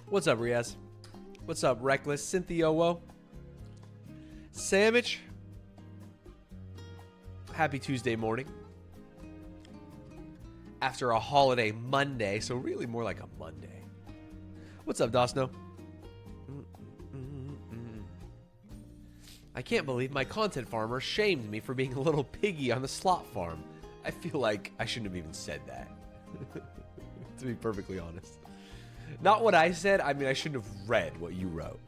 What's up, Riaz? What's up, Reckless? Cynthia Sandwich. Happy Tuesday morning. After a holiday Monday, so really more like a Monday. What's up, Dosno? I can't believe my content farmer shamed me for being a little piggy on the slot farm. I feel like I shouldn't have even said that, to be perfectly honest. Not what I said, I mean I shouldn't have read what you wrote.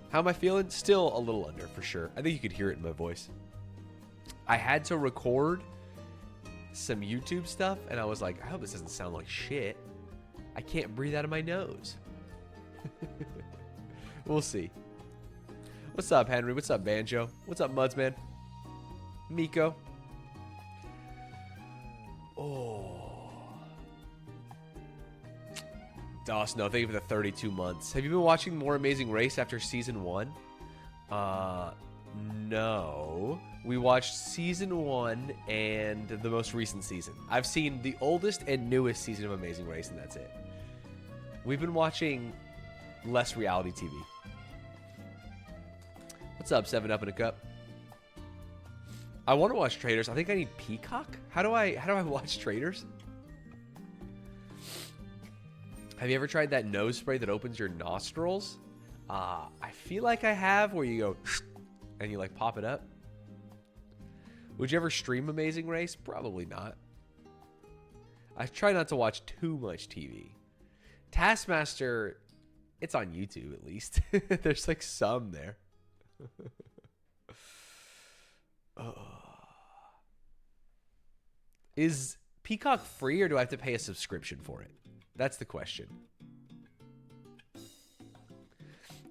How am I feeling? Still a little under, for sure. I think you could hear it in my voice. I had to record some YouTube stuff, and I was like, I hope this doesn't sound like shit. I can't breathe out of my nose. We'll see. What's up, Henry? What's up, Banjo? What's up, Mudsman? Miko? Oh. Doss, no, thank you for the 32 months. Have you been watching More Amazing Race after Season 1? No. We watched Season 1 and the most recent season. I've seen the oldest and newest season of Amazing Race, and that's it. We've been watching less reality TV. What's up, 7 Up in a Cup? I want to watch Traders. I think I need Peacock. How do I watch Traders? Have you ever tried that nose spray that opens your nostrils? I feel like I have, where you go and you like pop it up. Would you ever stream Amazing Race? Probably not. I try not to watch too much TV. Taskmaster, it's on YouTube at least. There's like some there. Is Peacock free, or do I have to pay a subscription for it? That's the question.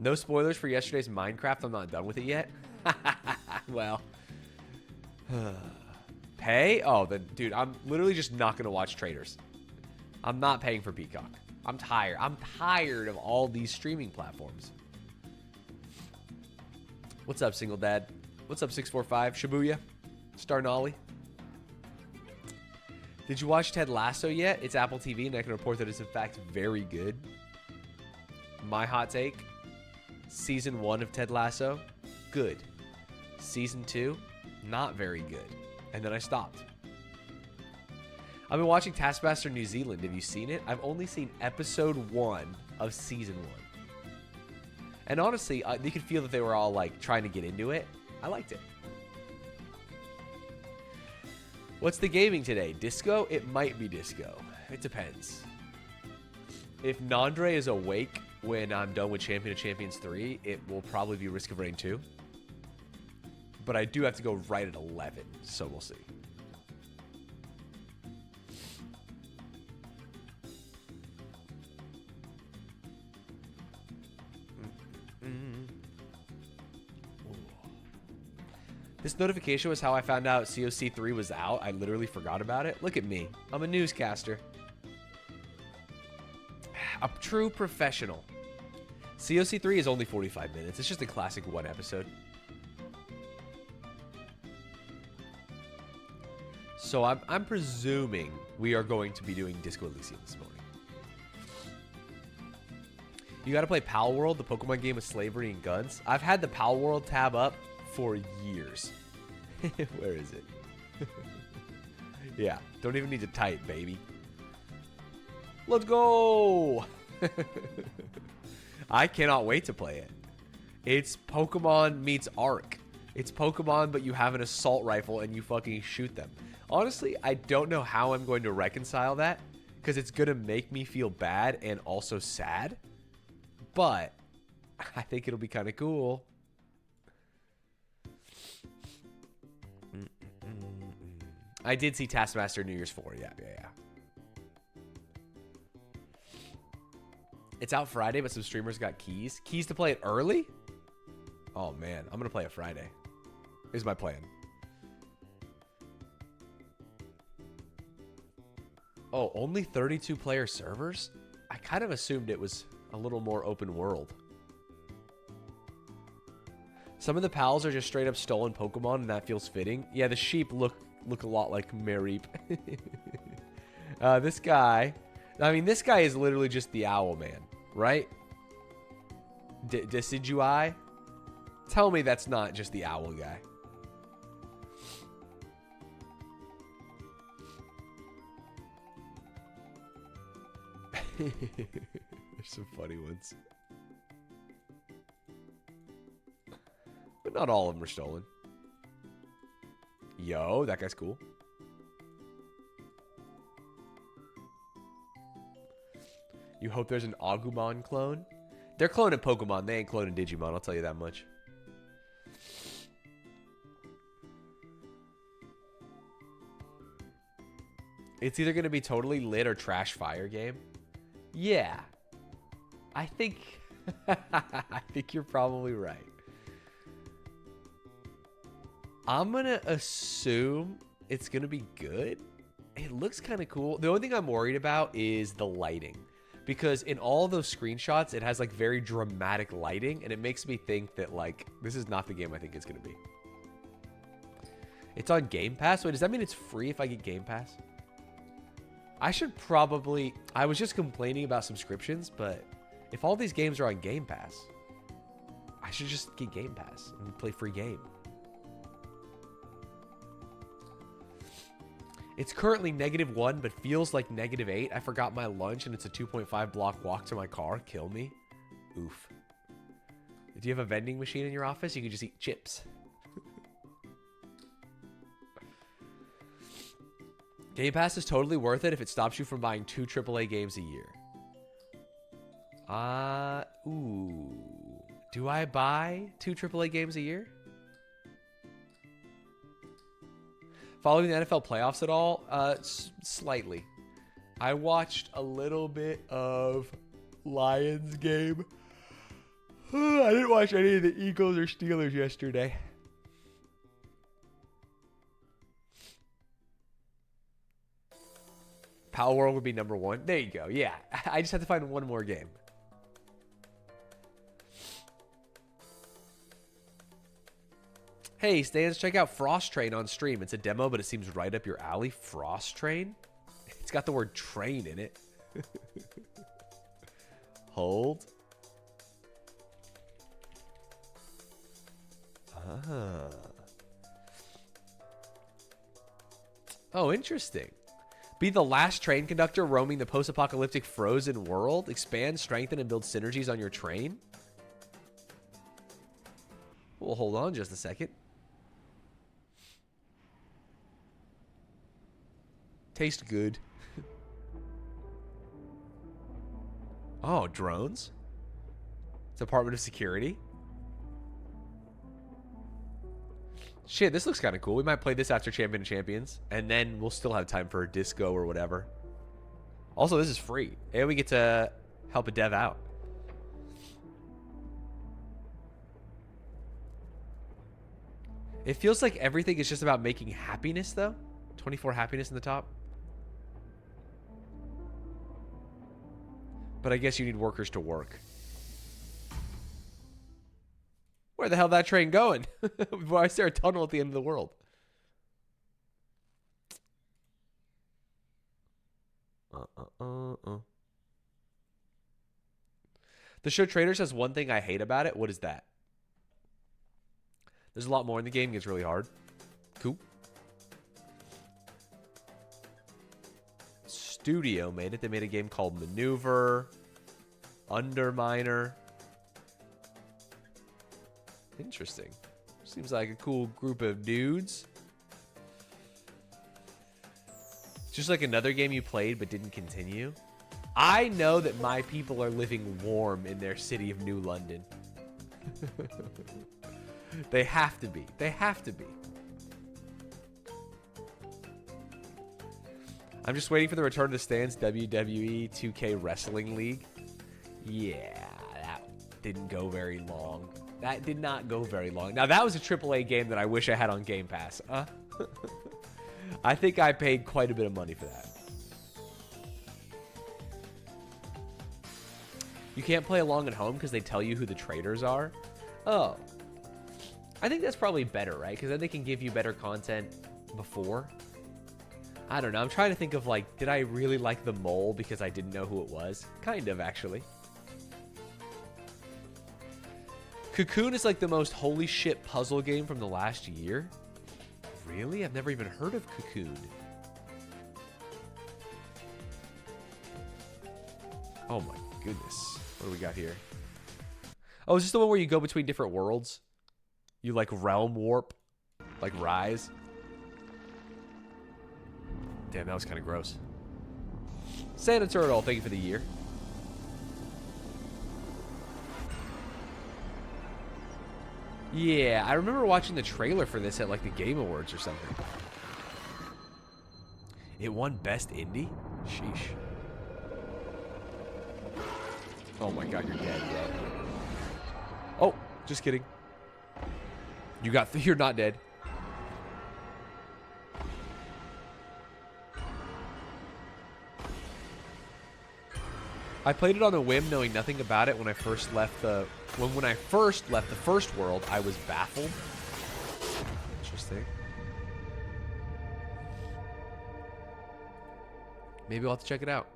No spoilers for yesterday's Minecraft. I'm not done with it yet. Well, pay? Oh, then, dude, I'm literally just not going to watch Traders. I'm not paying for Peacock. I'm tired. I'm tired of all these streaming platforms. What's up, Single Dad? What's up, 645? Shibuya? Starnolly? Did you watch Ted Lasso yet? It's Apple TV, and I can report that it's in fact very good. My hot take: Season 1 of Ted Lasso, good. Season 2, not very good. And then I stopped. I've been watching Taskmaster New Zealand. Have you seen it? I've only seen episode 1 of season 1. And honestly, you could feel that they were all like trying to get into it. I liked it. What's the gaming today? Disco? It might be disco. It depends. If Nandre is awake when I'm done with Champion of Champions 3, it will probably be Risk of Rain 2. But I do have to go right at 11, so we'll see. This notification was how I found out COC 3 was out. I literally forgot about it. Look at me. I'm a newscaster. A true professional. COC 3 is only 45 minutes. It's just a classic one episode. So I'm presuming we are going to be doing Disco Elysium this morning. You gotta play Pal World, the Pokemon game with slavery and guns. I've had the Pal World tab up for years. Where is it? Yeah, don't even need to type, baby. Let's go! I cannot wait to play it. It's Pokemon meets Ark. It's Pokemon, but you have an assault rifle and you fucking shoot them. Honestly, I don't know how I'm going to reconcile that, because it's going to make me feel bad and also sad. But I think it'll be kind of cool. I did see Taskmaster New Year's 4. Yeah. It's out Friday, but some streamers got keys. Keys to play it early? Oh, man. I'm going to play it Friday. Here's my plan. Oh, only 32 player servers? I kind of assumed it was a little more open world. Some of the pals are just straight up stolen Pokemon, and that feels fitting. Yeah, the sheep look a lot like Mareep. This guy... I mean, this guy is literally just the Owl Man. right? Decidui? Tell me that's not just the owl guy. There's some funny ones. But not all of them are stolen. Yo, that guy's cool. You hope there's an Agumon clone? They're cloning Pokemon. They ain't cloning Digimon. I'll tell you that much. It's either going to be totally lit or trash fire game. Yeah. I think... I think you're probably right. I'm going to assume it's going to be good. It looks kind of cool. The only thing I'm worried about is the lighting. Because in all those screenshots, it has like very dramatic lighting. And it makes me think that like, this is not the game I think it's going to be. It's on Game Pass. Wait, does that mean it's free if I get Game Pass? I should probably... I was just complaining about subscriptions, but if all these games are on Game Pass, I should just get Game Pass and play free game. It's currently -1, but feels like -8. I forgot my lunch, and it's a 2.5 block walk to my car. Kill me. Oof. Do you have a vending machine in your office? You can just eat chips. Game Pass is totally worth it if it stops you from buying 2 AAA games a year. Ooh. Do I buy 2 AAA games a year? Following the NFL playoffs at all? Slightly. I watched a little bit of Lions game. I didn't watch any of the Eagles or Steelers yesterday. Power World would be #1. There you go. Yeah. I just had to find one more game. Hey, Stanz, check out Frost Train on stream. It's a demo, but it seems right up your alley. Frost Train? It's got the word train in it. Hold. Ah. Oh, interesting. Be the last train conductor roaming the post-apocalyptic frozen world. Expand, strengthen, and build synergies on your train. Well, hold on just a second. Taste good. Oh, drones? Department of Security? Shit, this looks kind of cool. We might play this after Champion of Champions. And then we'll still have time for a disco or whatever. Also, this is free. And we get to help a dev out. It feels like everything is just about making happiness, though. 24 happiness in the top. But I guess you need workers to work. Where the hell that train going? Why is there a tunnel at the end of the world? The show Traders has one thing I hate about it. What is that? There's a lot more in the game. It gets really hard. Cool. Studio made it. They made a game called Maneuver. Underminer. Interesting. Seems like a cool group of dudes. Just like another game you played but didn't continue. I know that my people are living warm in their city of New London. They have to be. They have to be. I'm just waiting for the return to Stan's WWE 2K Wrestling League. Yeah, that didn't go very long. That did not go very long. Now, that was a AAA game that I wish I had on Game Pass. I think I paid quite a bit of money for that. You can't play along at home because they tell you who the traders are? Oh. I think that's probably better, right? Because then they can give you better content before. I don't know. I'm trying to think of, like, did I really like the mole because I didn't know who it was? Kind of, actually. Cocoon is like the most holy shit puzzle game from the last year. Really? I've never even heard of Cocoon. Oh my goodness. What do we got here? Oh, is this the one where you go between different worlds? You like realm warp? Like Rise? Damn, that was kind of gross. Santa Turtle, thank you for the year. Yeah, I remember watching the trailer for this at like the Game Awards or something. It won Best Indie? Sheesh. Oh my god, you're dead, bro. Oh, just kidding. You're not dead. I played it on a whim, knowing nothing about it when I first left the first world. I was baffled. Interesting. Maybe I'll have to check it out.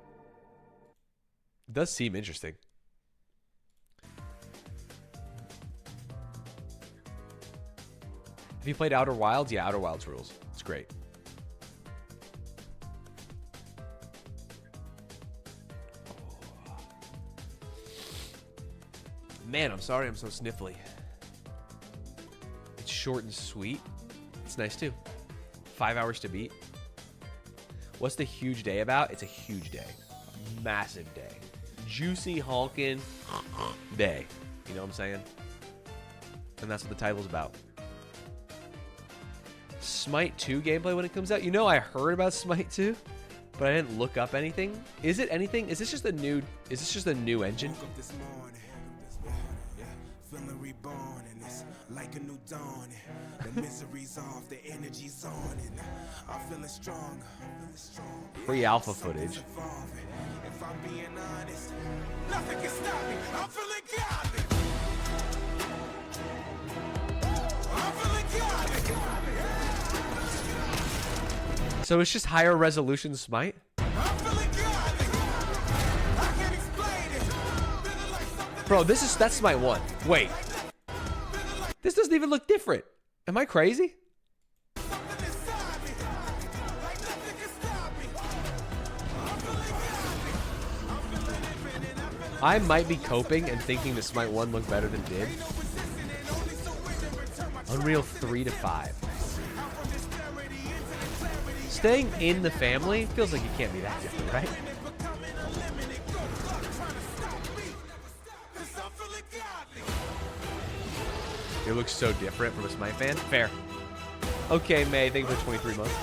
It does seem interesting. Have you played Outer Wilds? Yeah, Outer Wilds rules. It's great. Man, I'm sorry I'm so sniffly. It's short and sweet. It's nice too. 5 hours to beat. What's the huge day about? It's a huge day. Massive day. Juicy honking day. You know what I'm saying? And that's what the title's about. Smite 2 gameplay when it comes out. You know, I heard about Smite 2, but I didn't look up anything. Is it anything? Is this just a new engine? Feeling reborn, and it's like a new dawn. The misery's off, the energy's on, and I'm feeling strong. Free alpha footage. If I'm being honest, nothing can stop me. I'm feeling godly. I'm feeling godly. So it's just higher resolution Smite? I'm feeling godly. I can't explain it. Feeling like something. Bro, that's Smite 1. Wait. This doesn't even look different. Am I crazy? I might be coping and thinking the Smite 1 looked better than it did. Unreal 3 to 5. Staying in the family feels like it can't be that different, right? It looks so different from a Smite fan. Fair. Okay, May, thank you for 23 months.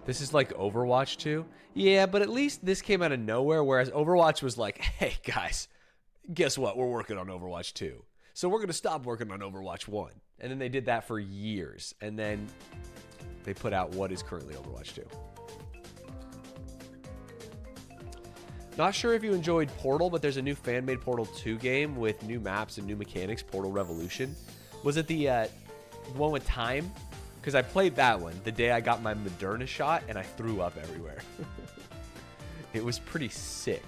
This is like Overwatch 2. Yeah, but at least this came out of nowhere, whereas Overwatch was like, hey, guys, guess what? We're working on Overwatch 2. So we're going to stop working on Overwatch 1. And then they did that for years. And then they put out what is currently Overwatch 2. Not sure if you enjoyed Portal, but there's a new fan-made Portal 2 game with new maps and new mechanics, Portal Revolution. Was it the one with time? Because I played that one the day I got my Moderna shot, and I threw up everywhere. It was pretty sick.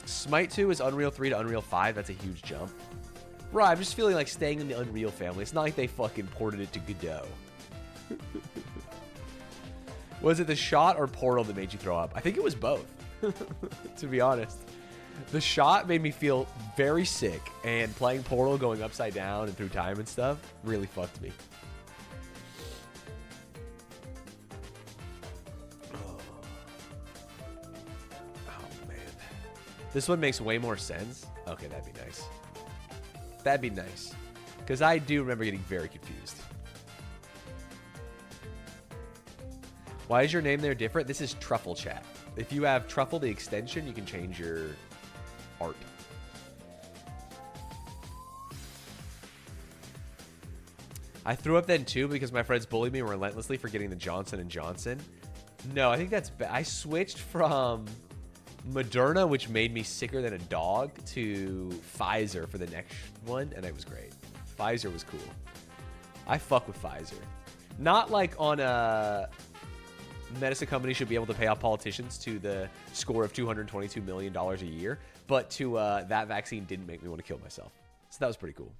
Smite 2 is Unreal 3 to Unreal 5. That's a huge jump. Bro, I'm just feeling like staying in the Unreal family. It's not like they fucking ported it to Godot. Was it the shot or Portal that made you throw up? I think it was both, to be honest. The shot made me feel very sick, and playing Portal going upside down and through time and stuff really fucked me. Oh, man. This one makes way more sense. Okay, that'd be nice. That'd be nice. Because I do remember getting very confused. Why is your name there different? This is Truffle Chat. If you have Truffle, the extension, you can change your art. I threw up then too because my friends bullied me relentlessly for getting the Johnson & Johnson. No, I think that's bad. I switched from Moderna, which made me sicker than a dog, to Pfizer for the next one, and it was great. Pfizer was cool. I fuck with Pfizer. Not like on a medicine company should be able to pay off politicians to the score of $222 million a year, but to that vaccine didn't make me want to kill myself. So that was pretty cool.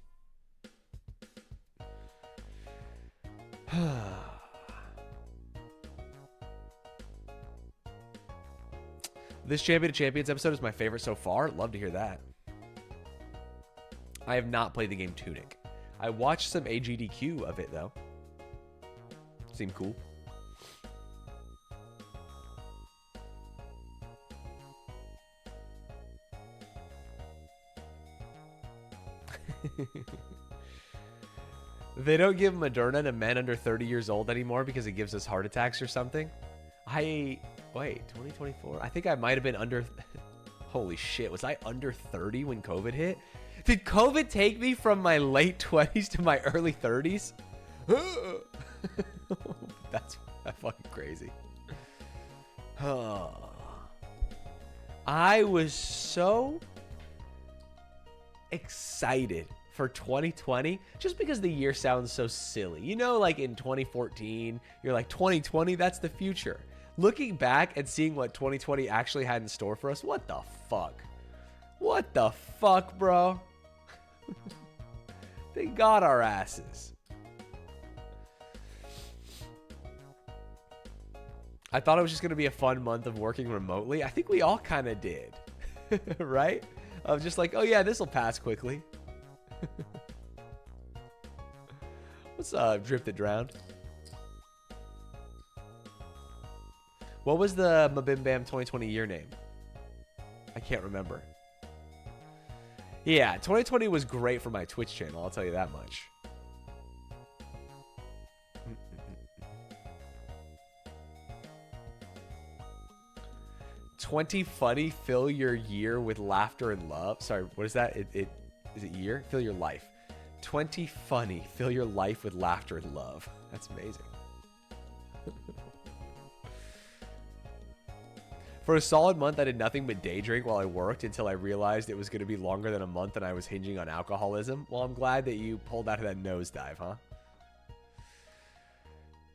This Champion of Champions episode is my favorite so far. Love to hear that. I have not played the game Tunic. I watched some AGDQ of it, though. Seemed cool. They don't give Moderna to men under 30 years old anymore because it gives us heart attacks or something. Wait, 2024? I think I might have been under... Holy shit, was I under 30 when COVID hit? Did COVID take me from my late 20s to my early 30s? That's fucking crazy. I was so excited for 2020 just because the year sounds so silly. You know, like in 2014, you're like, 2020, that's the future. Looking back and seeing what 2020 actually had in store for us, what the fuck? What the fuck, bro? They got our asses. I thought it was just going to be a fun month of working remotely. I think we all kind of did. Right? Of just like, oh yeah, this will pass quickly. What's Drip That Drowned? What was the Mabim Bam 2020 year name? I can't remember. Yeah, 2020 was great for my Twitch channel, I'll tell you that much. "20 funny, fill your year with laughter and love." Sorry, what is that? Is it year? Fill your life. 20 funny, fill your life with laughter and love. That's amazing. For a solid month, I did nothing but day drink while I worked until I realized it was going to be longer than a month and I was hinging on alcoholism. Well, I'm glad that you pulled out of that nosedive, huh?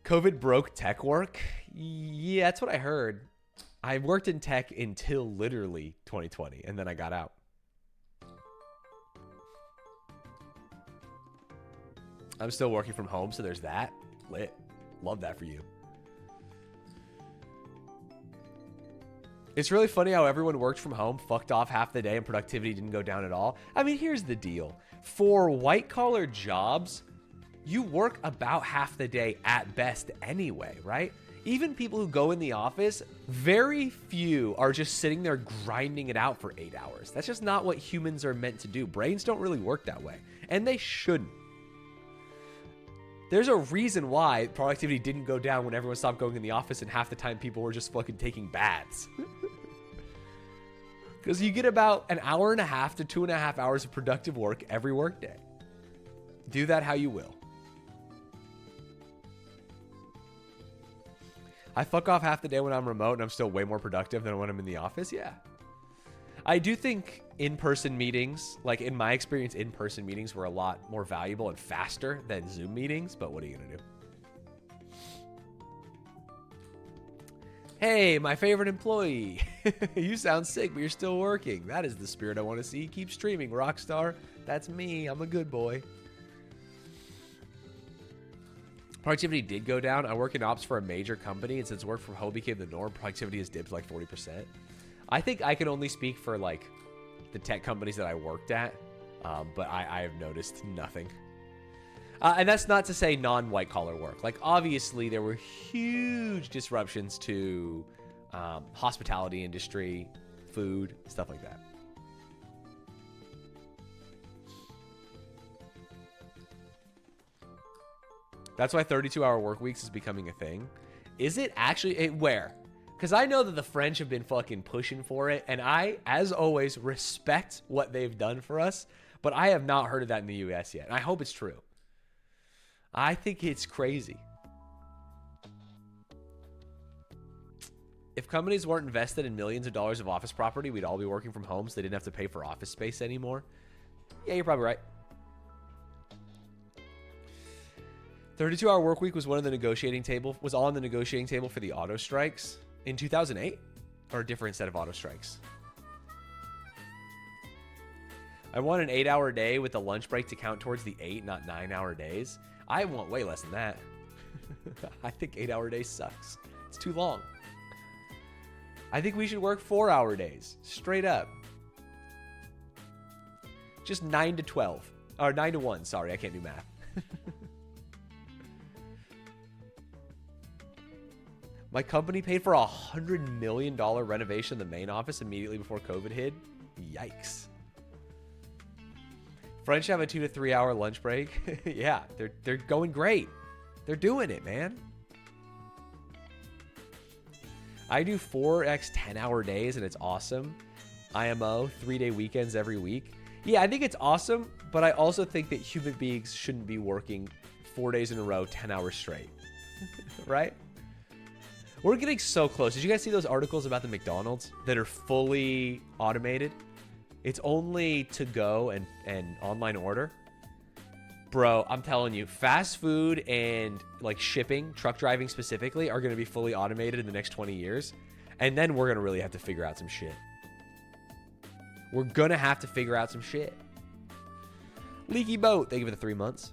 COVID broke tech work? Yeah, that's what I heard. I worked in tech until literally 2020, and then I got out. I'm still working from home, so there's that. Lit. Love that for you. It's really funny how everyone worked from home, fucked off half the day, and productivity didn't go down at all. I mean, here's the deal. For white-collar jobs, you work about half the day at best anyway, right? Even people who go in the office, very few are just sitting there grinding it out for 8 hours. That's just not what humans are meant to do. Brains don't really work that way, and they shouldn't. There's a reason why productivity didn't go down when everyone stopped going in the office and half the time people were just fucking taking baths. Because you get about an hour and a half to 2.5 hours of productive work every workday. Do that how you will. I fuck off half the day when I'm remote and I'm still way more productive than when I'm in the office. Yeah. I do think in-person meetings, like in my experience, in-person meetings were a lot more valuable and faster than Zoom meetings, but what are you going to do? Hey, my favorite employee. You sound sick, but you're still working. That is the spirit I want to see. Keep streaming, Rockstar. That's me. I'm a good boy. Productivity did go down. I work in ops for a major company, and since work from home became the norm, productivity has dipped like 40%. I think I can only speak for like the tech companies that I worked at, but I have noticed nothing. And that's not to say non-white collar work. Like obviously there were huge disruptions to hospitality industry, food, stuff like that. That's why 32-hour work weeks is becoming a thing. Is it actually? Where? Because I know that the French have been fucking pushing for it, and I, as always, respect what they've done for us, but I have not heard of that in the US yet, and I hope it's true. I think it's crazy. If companies weren't invested in millions of dollars of office property, we'd all be working from home so they didn't have to pay for office space anymore. Yeah, you're probably right. 32-hour work week was on the negotiating table for the auto strikes in 2008, or a different set of auto strikes. I want an 8-hour day with a lunch break to count towards the 8, not 9-hour days. I want way less than that. I think 8-hour days sucks. It's too long. I think we should work 4-hour days, straight up. Just 9 to 12, or 9 to 1. Sorry, I can't do math. My company paid for a $100 million renovation of the main office immediately before COVID hit. Yikes. French have a 2 to 3 hour lunch break. Yeah, they're going great. They're doing it, man. I do 4x 10-hour days, and it's awesome. IMO, 3-day weekends every week. Yeah, I think it's awesome, but I also think that human beings shouldn't be working 4 days in a row, 10 hours straight. Right? We're getting so close. Did you guys see those articles about the McDonald's that are fully automated? It's only to go and online order. Bro, I'm telling you, fast food and like shipping, truck driving specifically, are going to be fully automated in the next 20 years. And then we're going to really have to figure out some shit. We're going to have to figure out some shit. Leaky boat. Thank you for the 3 months.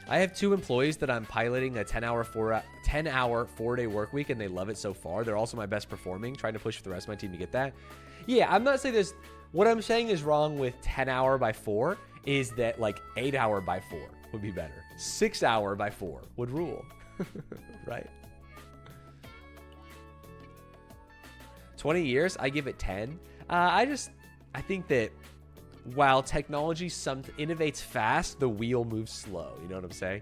I have 2 employees that I'm piloting a 10-hour 4-day work week, and they love it so far. They're also my best performing, trying to push for the rest of my team to get that. Yeah, I'm not saying this. What I'm saying is wrong with 10-hour by 4 is that like 8-hour by 4 would be better. 6-hour by 4 would rule. Right? 20 years, I give it 10. I think that while technology innovates fast, the wheel moves slow. You know what I'm saying?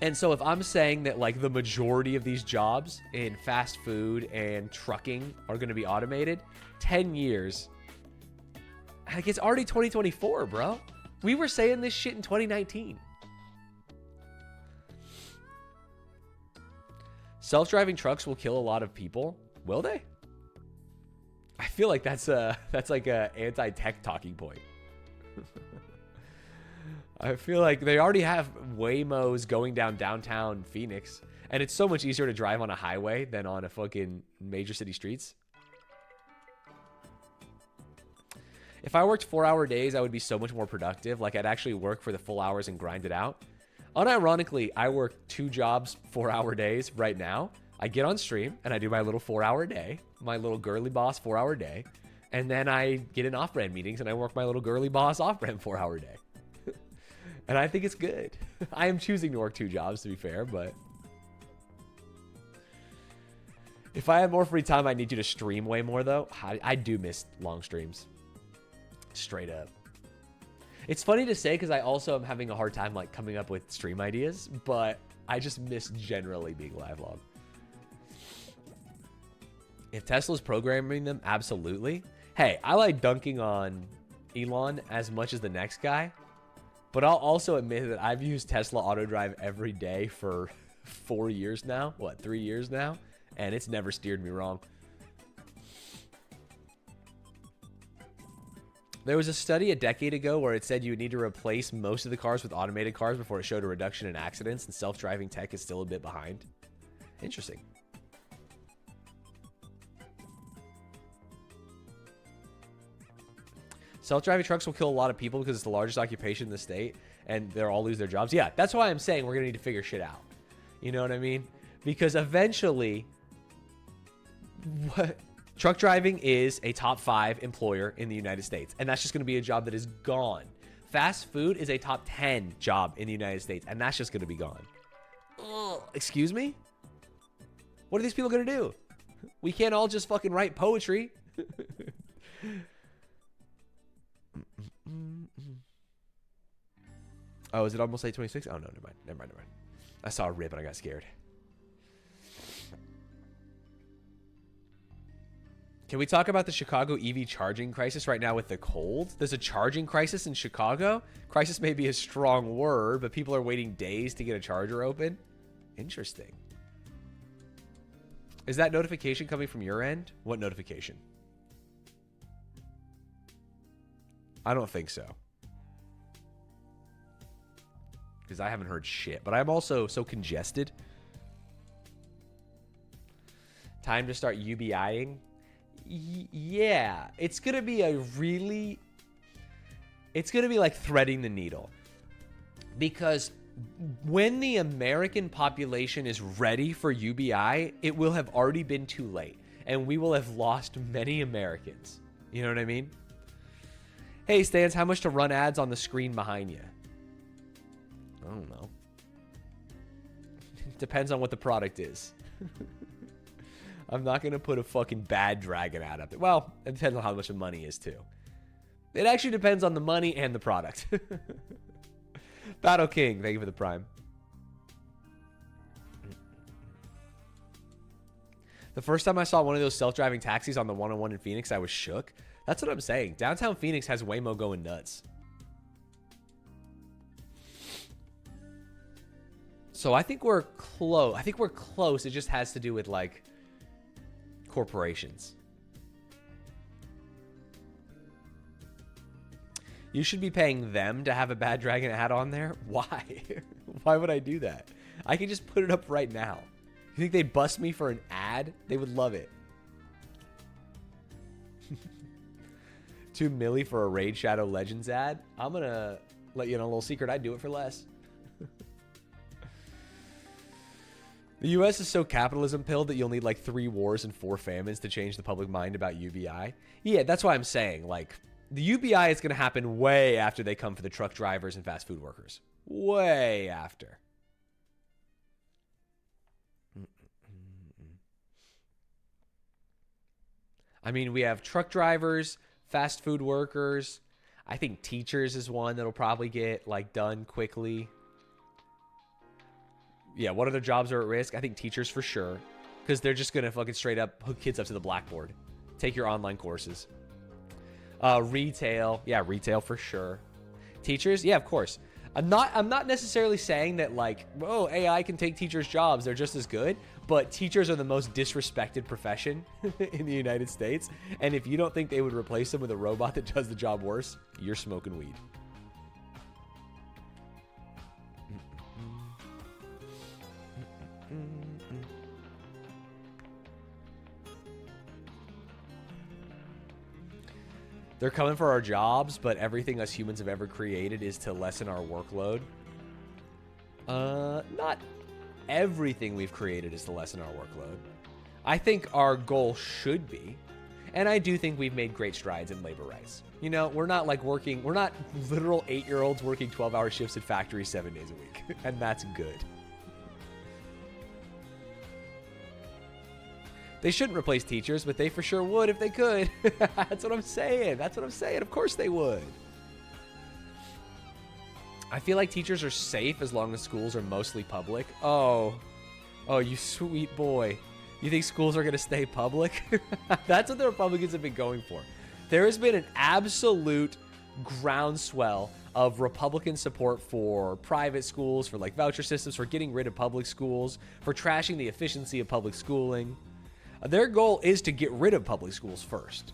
And so if I'm saying that like the majority of these jobs in fast food and trucking are going to be automated, 10 years, like it's already 2024, bro. We were saying this shit in 2019. Self-driving trucks will kill a lot of people. Will they? I feel like that's like a anti-tech talking point. I feel like they already have Waymos going downtown Phoenix, and it's so much easier to drive on a highway than on a fucking major city streets. If I worked 4-hour days, I would be so much more productive. Like I'd actually work for the full hours and grind it out. Unironically, I work 2 jobs, 4-hour days right now. I get on stream and I do my little 4-hour day, my little girly boss 4-hour day. And then I get in off-brand meetings and I work my little girly boss off-brand 4-hour day. And I think it's good. I am choosing to work 2 jobs, to be fair, but if I had more free time, I need you to stream way more, though. I do miss long streams. Straight up. It's funny to say because I also am having a hard time like coming up with stream ideas, but I just miss generally being live log. If Tesla's programming them, absolutely. Hey, I like dunking on Elon as much as the next guy, but I'll also admit that I've used Tesla Autodrive every day for 4 years now. What, 3 years now? And it's never steered me wrong. There was a study a decade ago where it said you would need to replace most of the cars with automated cars before it showed a reduction in accidents, and self-driving tech is still a bit behind. Interesting. Self-driving trucks will kill a lot of people because it's the largest occupation in the state, and they'll all lose their jobs. Yeah, that's why I'm saying we're going to need to figure shit out. You know what I mean? Because eventually, truck driving is a top 5 employer in the United States, and that's just going to be a job that is gone. Fast food is a top 10 job in the United States, and that's just going to be gone. Ugh, excuse me? What are these people going to do? We can't all just fucking write poetry. Oh, is it almost 8:26? Oh, no, never mind. I saw a rip and I got scared. Can we talk about the Chicago EV charging crisis right now with the cold? There's a charging crisis in Chicago? Crisis may be a strong word, but people are waiting days to get a charger open. Interesting. Is that notification coming from your end? What notification? I don't think so. because I haven't heard shit. But I'm also so congested. Time to start UBIing. Yeah, it's going to be it's going to be like threading the needle. Because when the American population is ready for UBI, it will have already been too late. And we will have lost many Americans. You know what I mean? Hey, Stanz, how much to run ads on the screen behind you? I don't know. Depends on what the product is. I'm not going to put a fucking bad dragon ad up there. Well, it depends on how much the money is, too. It actually depends on the money and the product. Battle King, thank you for the prime. The first time I saw one of those self-driving taxis on the 101 in Phoenix, I was shook. That's what I'm saying. Downtown Phoenix has Waymo going nuts. So I think we're close. I think we're close. It just has to do with, like, corporations. You should be paying them to have a Bad Dragon ad on there? Why? Why would I do that? I can just put it up right now. You think they'd bust me for an ad? They would love it. $2 million for a Raid Shadow Legends ad? I'm going to let you know a little secret. I'd do it for less. The U.S. is so capitalism-pilled that you'll need like 3 wars and 4 famines to change the public mind about UBI. Yeah, that's why I'm saying, like, the UBI is going to happen way after they come for the truck drivers and fast food workers. Way after. I mean, we have truck drivers, fast food workers. I think teachers is one that'll probably get, like, done quickly. Yeah, what other jobs are at risk? I think teachers for sure. Because they're just going to fucking straight up hook kids up to the blackboard. Take your online courses. Retail. Yeah, retail for sure. Teachers? Yeah, of course. I'm not necessarily saying that, like, oh, AI can take teachers' jobs. They're just as good. But teachers are the most disrespected profession in the United States. And if you don't think they would replace them with a robot that does the job worse, you're smoking weed. They're coming for our jobs, but everything us humans have ever created is to lessen our workload. Not everything we've created is to lessen our workload. I think our goal should be, and I do think we've made great strides in labor rights. You know, we're not like working, we're not literal 8-year-olds working 12-hour shifts at factories 7 days a week, and that's good. They shouldn't replace teachers, but they for sure would if they could. That's what I'm saying. That's what I'm saying. Of course they would. I feel like teachers are safe as long as schools are mostly public. Oh, you sweet boy. You think schools are going to stay public? That's what the Republicans have been going for. There has been an absolute groundswell of Republican support for private schools, for like voucher systems, for getting rid of public schools, for trashing the efficiency of public schooling. Their goal is to get rid of public schools first.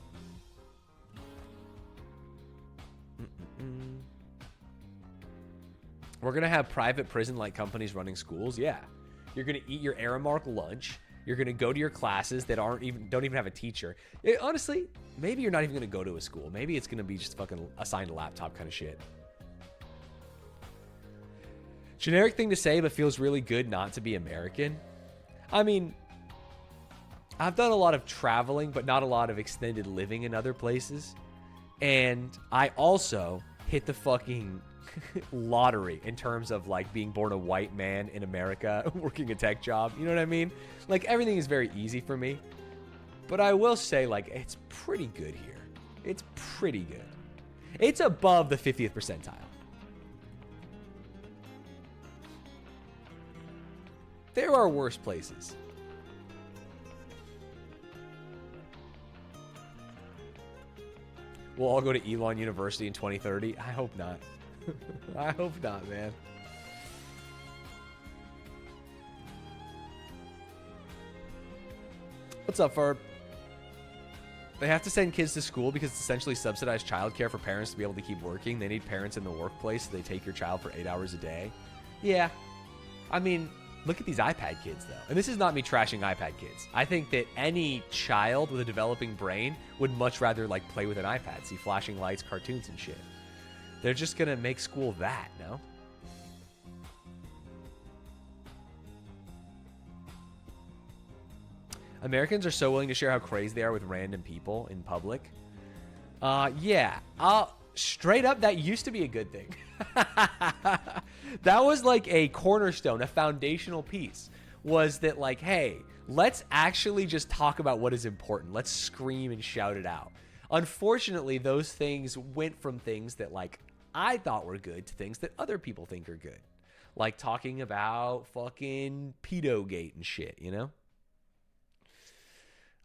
We're going to have private prison-like companies running schools. Yeah. You're going to eat your Aramark lunch. You're going to go to your classes that don't even have a teacher. Honestly, maybe you're not even going to go to a school. Maybe it's going to be just fucking assigned a laptop kind of shit. Generic thing to say, but feels really good not to be American. I mean, I've done a lot of traveling, but not a lot of extended living in other places. And I also hit the fucking lottery in terms of like being born a white man in America, working a tech job. You know what I mean? Like everything is very easy for me. But I will say like it's pretty good here. It's pretty good. It's above the 50th percentile. There are worse places. We'll all go to Elon University in 2030. I hope not. I hope not, man. What's up, Ferb? They have to send kids to school because it's essentially subsidized childcare for parents to be able to keep working. They need parents in the workplace, so they take your child for 8 hours a day. Yeah. I mean, look at these iPad kids, though. And this is not me trashing iPad kids. I think that any child with a developing brain would much rather, like, play with an iPad, see flashing lights, cartoons, and shit. They're just going to make school that, no? Americans are so willing to share how crazy they are with random people in public. Yeah. Straight up, that used to be a good thing. That was like a cornerstone, a foundational piece. Was that like, hey, let's actually just talk about what is important. Let's scream and shout it out. Unfortunately, those things went from things that like I thought were good to things that other people think are good. Like talking about fucking pedogate and shit, you know?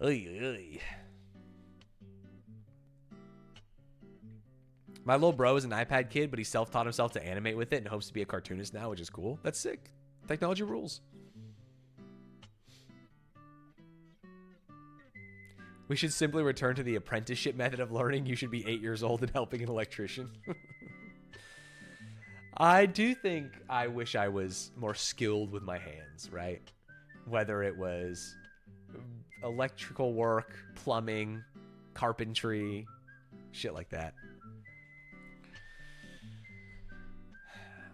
Oy. My little bro is an iPad kid, but he self-taught himself to animate with it and hopes to be a cartoonist now, which is cool. That's sick. Technology rules. We should simply return to the apprenticeship method of learning. You should be 8 years old and helping an electrician. I do think I wish I was more skilled with my hands, right? Whether it was electrical work, plumbing, carpentry, shit like that.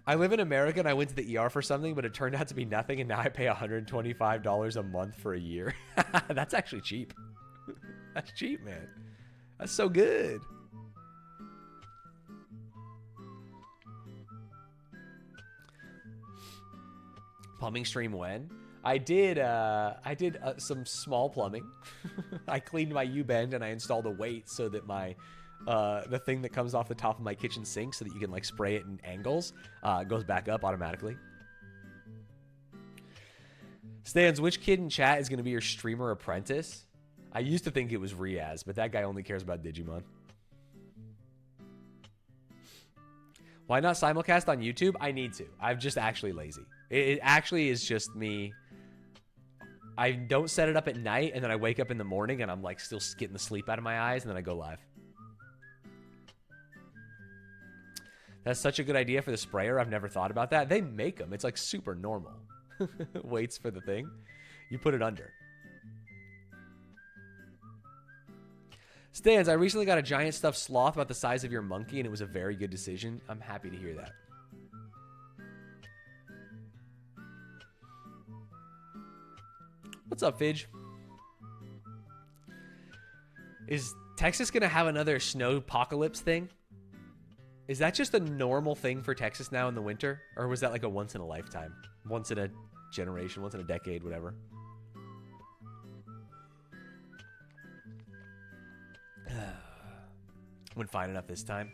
I live in America and I went to the ER for something, but it turned out to be nothing, and now I pay $125 a month for a year. That's actually cheap. That's cheap, man. That's so good. Plumbing stream when? I did some small plumbing. I cleaned my U-bend and I installed a weight so that my the thing that comes off the top of my kitchen sink so that you can like spray it in angles goes back up automatically. Stanz, which kid in chat is going to be your streamer apprentice? I used to think it was Riaz, but that guy only cares about Digimon. Why not simulcast on YouTube? I need to. I'm just actually lazy. It actually is just me. I don't set it up at night, and then I wake up in the morning, and I'm like still getting the sleep out of my eyes, and then I go live. That's such a good idea for the sprayer. I've never thought about that. They make them. It's like super normal. Waits for the thing. You put it under. Stanz, I recently got a giant stuffed sloth about the size of your monkey, and it was a very good decision. I'm happy to hear that. What's up, Fidge? Is Texas going to have another snow apocalypse thing? Is that just a normal thing for Texas now in the winter? Or was that like a once in a lifetime? Once in a generation, once in a decade, whatever. Went fine enough this time.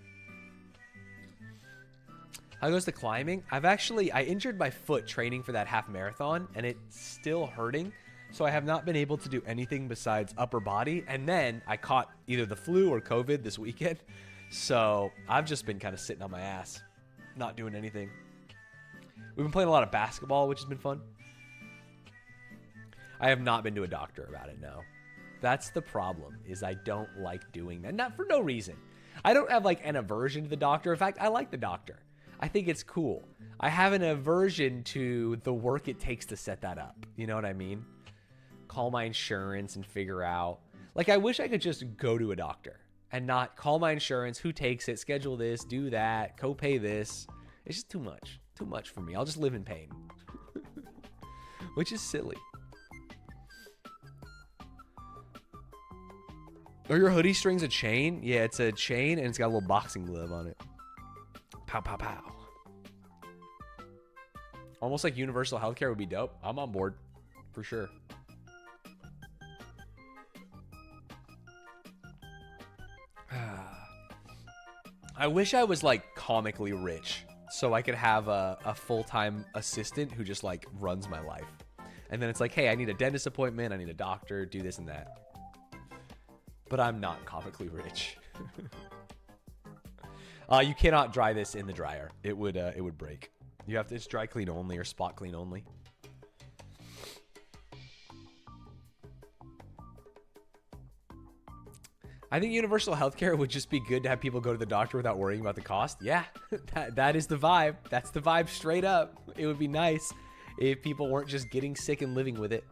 How goes the climbing? I injured my foot training for that half marathon, and it's still hurting. So I have not been able to do anything besides upper body. And then I caught either the flu or COVID this weekend. So I've just been kind of sitting on my ass, not doing anything. We've been playing a lot of basketball, which has been fun. I have not been to a doctor about it, no. That's the problem, is I don't like doing that. Not for no reason. I don't have like an aversion to the doctor. In fact, I like the doctor. I think it's cool. I have an aversion to the work it takes to set that up. You know what I mean? Call my insurance and figure out. Like, I wish I could just go to a doctor and not call my insurance, who takes it, schedule this, do that, co-pay this. It's just too much. Too much for me. I'll just live in pain. Which is silly. Are your hoodie strings a chain? Yeah, it's a chain and it's got a little boxing glove on it. Pow, pow, pow. Almost like universal healthcare would be dope. I'm on board. For sure. I wish I was like comically rich so I could have a full-time assistant who just like runs my life. And then it's like, hey, I need a dentist appointment. I need a doctor, do this and that. But I'm not comically rich. You cannot dry this in the dryer. It would break. You have to, it's dry clean only or spot clean only. I think universal healthcare would just be good to have people go to the doctor without worrying about the cost. Yeah, that is the vibe. That's the vibe straight up. It would be nice if people weren't just getting sick and living with it.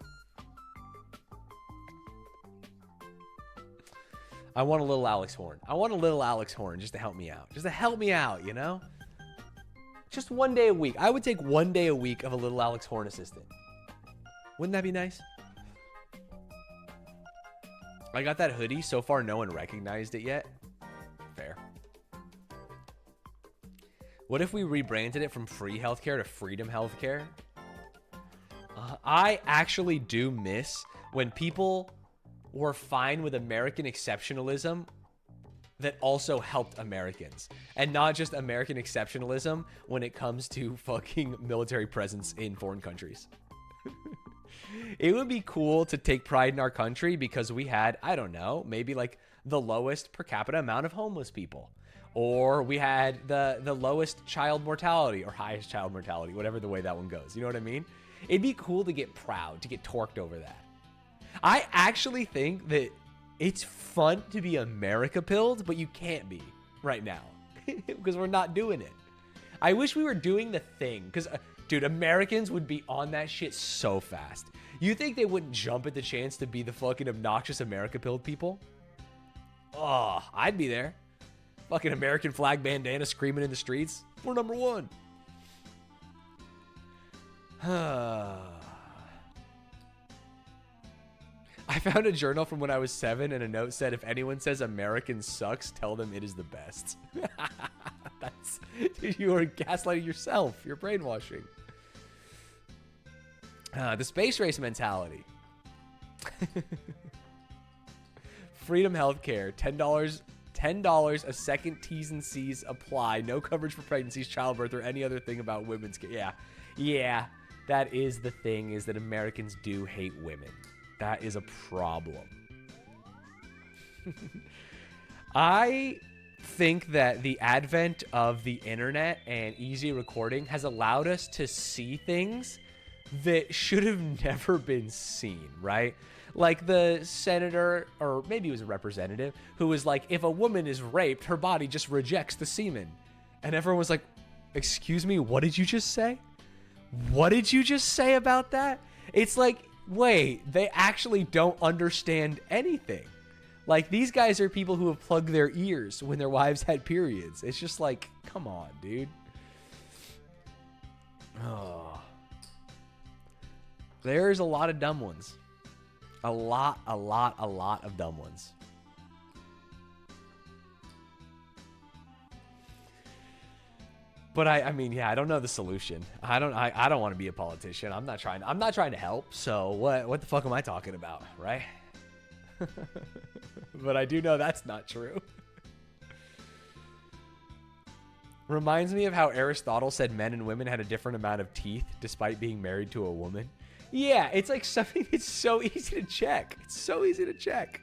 I want a little Alex Horn. I want a little Alex Horn just to help me out. Just to help me out, you know? Just one day a week. I would take one day a week of a little Alex Horn assistant. Wouldn't that be nice? I got that hoodie. So far, no one recognized it yet. Fair. What if we rebranded it from free healthcare to freedom healthcare? I actually do miss when people were fine with American exceptionalism that also helped Americans. And not just American exceptionalism when it comes to fucking military presence in foreign countries. It would be cool to take pride in our country because we had, I don't know, maybe like the lowest per capita amount of homeless people. Or we had the lowest child mortality or highest child mortality, whatever the way that one goes. You know what I mean? It'd be cool to get proud, to get torqued over that. I actually think that it's fun to be America-pilled, but you can't be right now because we're not doing it. I wish we were doing the thing because, dude, Americans would be on that shit so fast. You think they wouldn't jump at the chance to be the fucking obnoxious America-pilled people? Oh, I'd be there. Fucking American flag bandana screaming in the streets. We're number one. I found a journal from when I was 7 and a note said, if anyone says American sucks, tell them it is the best. Dude, you are gaslighting yourself. You're brainwashing. The space race mentality. Freedom healthcare. $10 a second. T's and C's apply. No coverage for pregnancies, childbirth, or any other thing about women's care. Yeah. That is the thing, is that Americans do hate women. That is a problem. I think that the advent of the internet and easy recording has allowed us to see things that should have never been seen, right? Like the senator, or maybe it was a representative, who was like, if a woman is raped, her body just rejects the semen. And everyone was like, excuse me, what did you just say? What did you just say about that? It's like, wait, they actually don't understand anything. Like, these guys are people who have plugged their ears when their wives had periods. It's just like, come on, dude. Oh. There's a lot of dumb ones. A lot of dumb ones. But I mean, yeah, I don't know the solution. I don't want to be a politician. I'm not trying to help. So what the fuck am I talking about, right? But I do know that's not true. Reminds me of how Aristotle said men and women had a different amount of teeth despite being married to a woman. Yeah, it's like something it's so easy to check. It's so easy to check.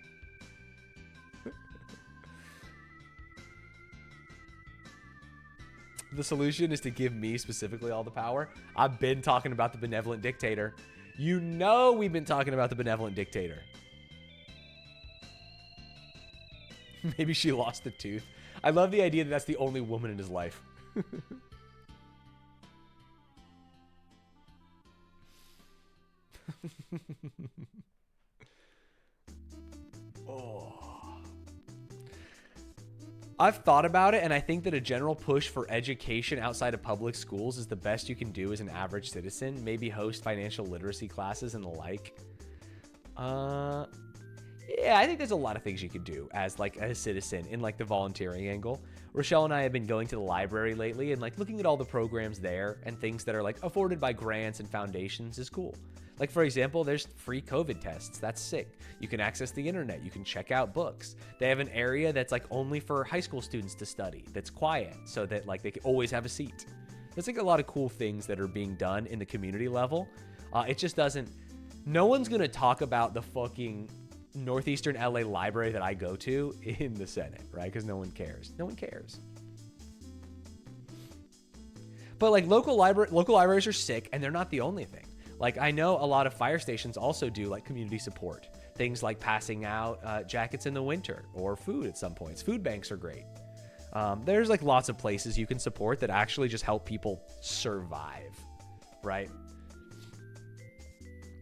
The solution is to give me specifically all the power. I've been talking about the benevolent dictator. You know we've been talking about the benevolent dictator. Maybe she lost a tooth. I love the idea that that's the only woman in his life. Oh. I've thought about it, and I think that a general push for education outside of public schools is the best you can do as an average citizen. Maybe host financial literacy classes and the like. Yeah, I think there's a lot of things you could do as like a citizen in like the volunteering angle. Rochelle and I have been going to the library lately and like looking at all the programs there and things that are like afforded by grants and foundations is cool. Like, for example, there's free COVID tests. That's sick. You can access the internet. You can check out books. They have an area that's like only for high school students to study. That's quiet so that like they can always have a seat. There's like a lot of cool things that are being done in the community level. It just doesn't, no one's going to talk about the fucking Northeastern LA library that I go to in the Senate, right? Because no one cares. No one cares. But like local libraries are sick, and they're not the only thing. Like, I know a lot of fire stations also do like community support. Things like passing out jackets in the winter or food at some points. Food banks are great. There's like lots of places you can support that actually just help people survive. right?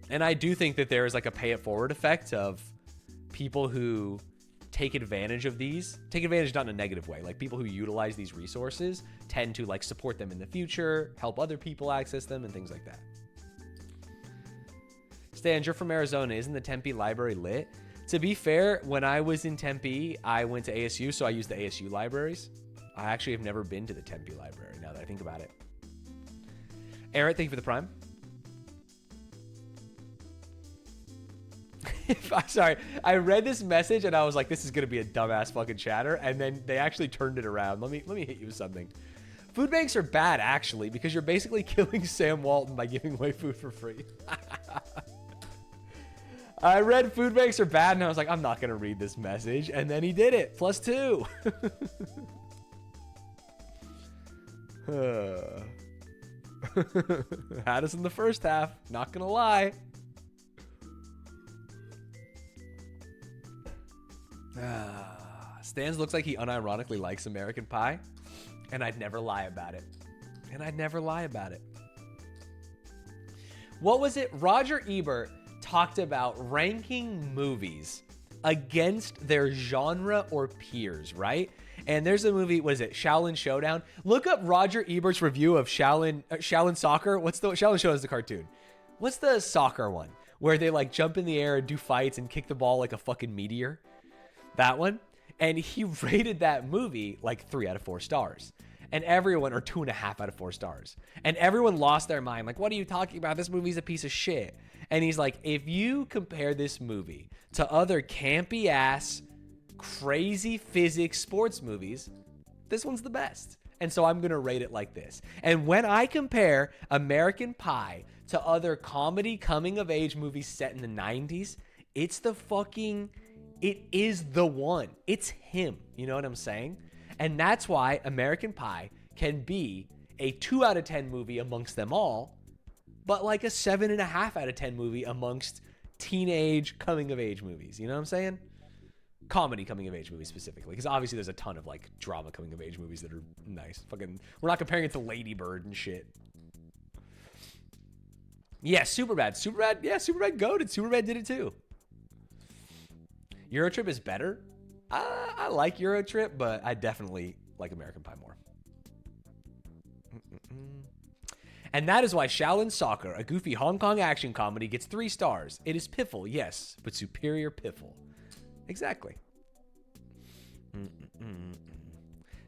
And I do think that there is like a pay it forward effect of people who take advantage of these, take advantage not in a negative way, like people who utilize these resources tend to like support them in the future, help other people access them, and things like that. Stan, you're from Arizona. Isn't the Tempe library lit? To be fair, when I was in Tempe, I went to ASU, so I used the ASU libraries. I actually have never been to the Tempe library, now that I think about it. Eric, thank you for the prime. I'm sorry, I read this message and I was like, this is gonna be a dumbass fucking chatter, and then they actually turned it around. Let me hit you with something. Food banks are bad, actually, because you're basically killing Sam Walton by giving away food for free. I read food banks are bad, and I was like, I'm not gonna read this message, and then he did it. +2. Had us in the first half, not gonna lie. Stanz looks like he unironically likes American Pie, and I'd never lie about it. What was it? Roger Ebert talked about ranking movies against their genre or peers, right? And there's a movie, what is it? Shaolin Showdown. Look up Roger Ebert's review of Shaolin Soccer. Shaolin Showdown is the cartoon. What's the soccer one? Where they like jump in the air and do fights and kick the ball like a fucking meteor. That one. And he rated that movie like 3 out of 4 stars. And everyone, or 2.5 out of 4 stars. And everyone lost their mind. Like, what are you talking about? This movie's a piece of shit. And he's like, if you compare this movie to other campy ass, crazy physics sports movies, this one's the best. And so I'm going to rate it like this. And when I compare American Pie to other comedy coming of age movies set in the 90s, it is the one. It's him. You know what I'm saying? And that's why American Pie can be a 2 out of 10 movie amongst them all, but like a 7.5 out of 10 movie amongst teenage coming of age movies. You know what I'm saying? Comedy coming of age movies specifically, because obviously there's a ton of like drama coming of age movies that are nice. Fucking, we're not comparing it to Lady Bird and shit. Yeah, Superbad. Yeah, Superbad goated. Superbad did it too. Eurotrip is better. I like Eurotrip, but I definitely like American Pie more. And that is why Shaolin Soccer, a goofy Hong Kong action comedy, gets 3 stars. It is piffle, yes, but superior piffle. Exactly.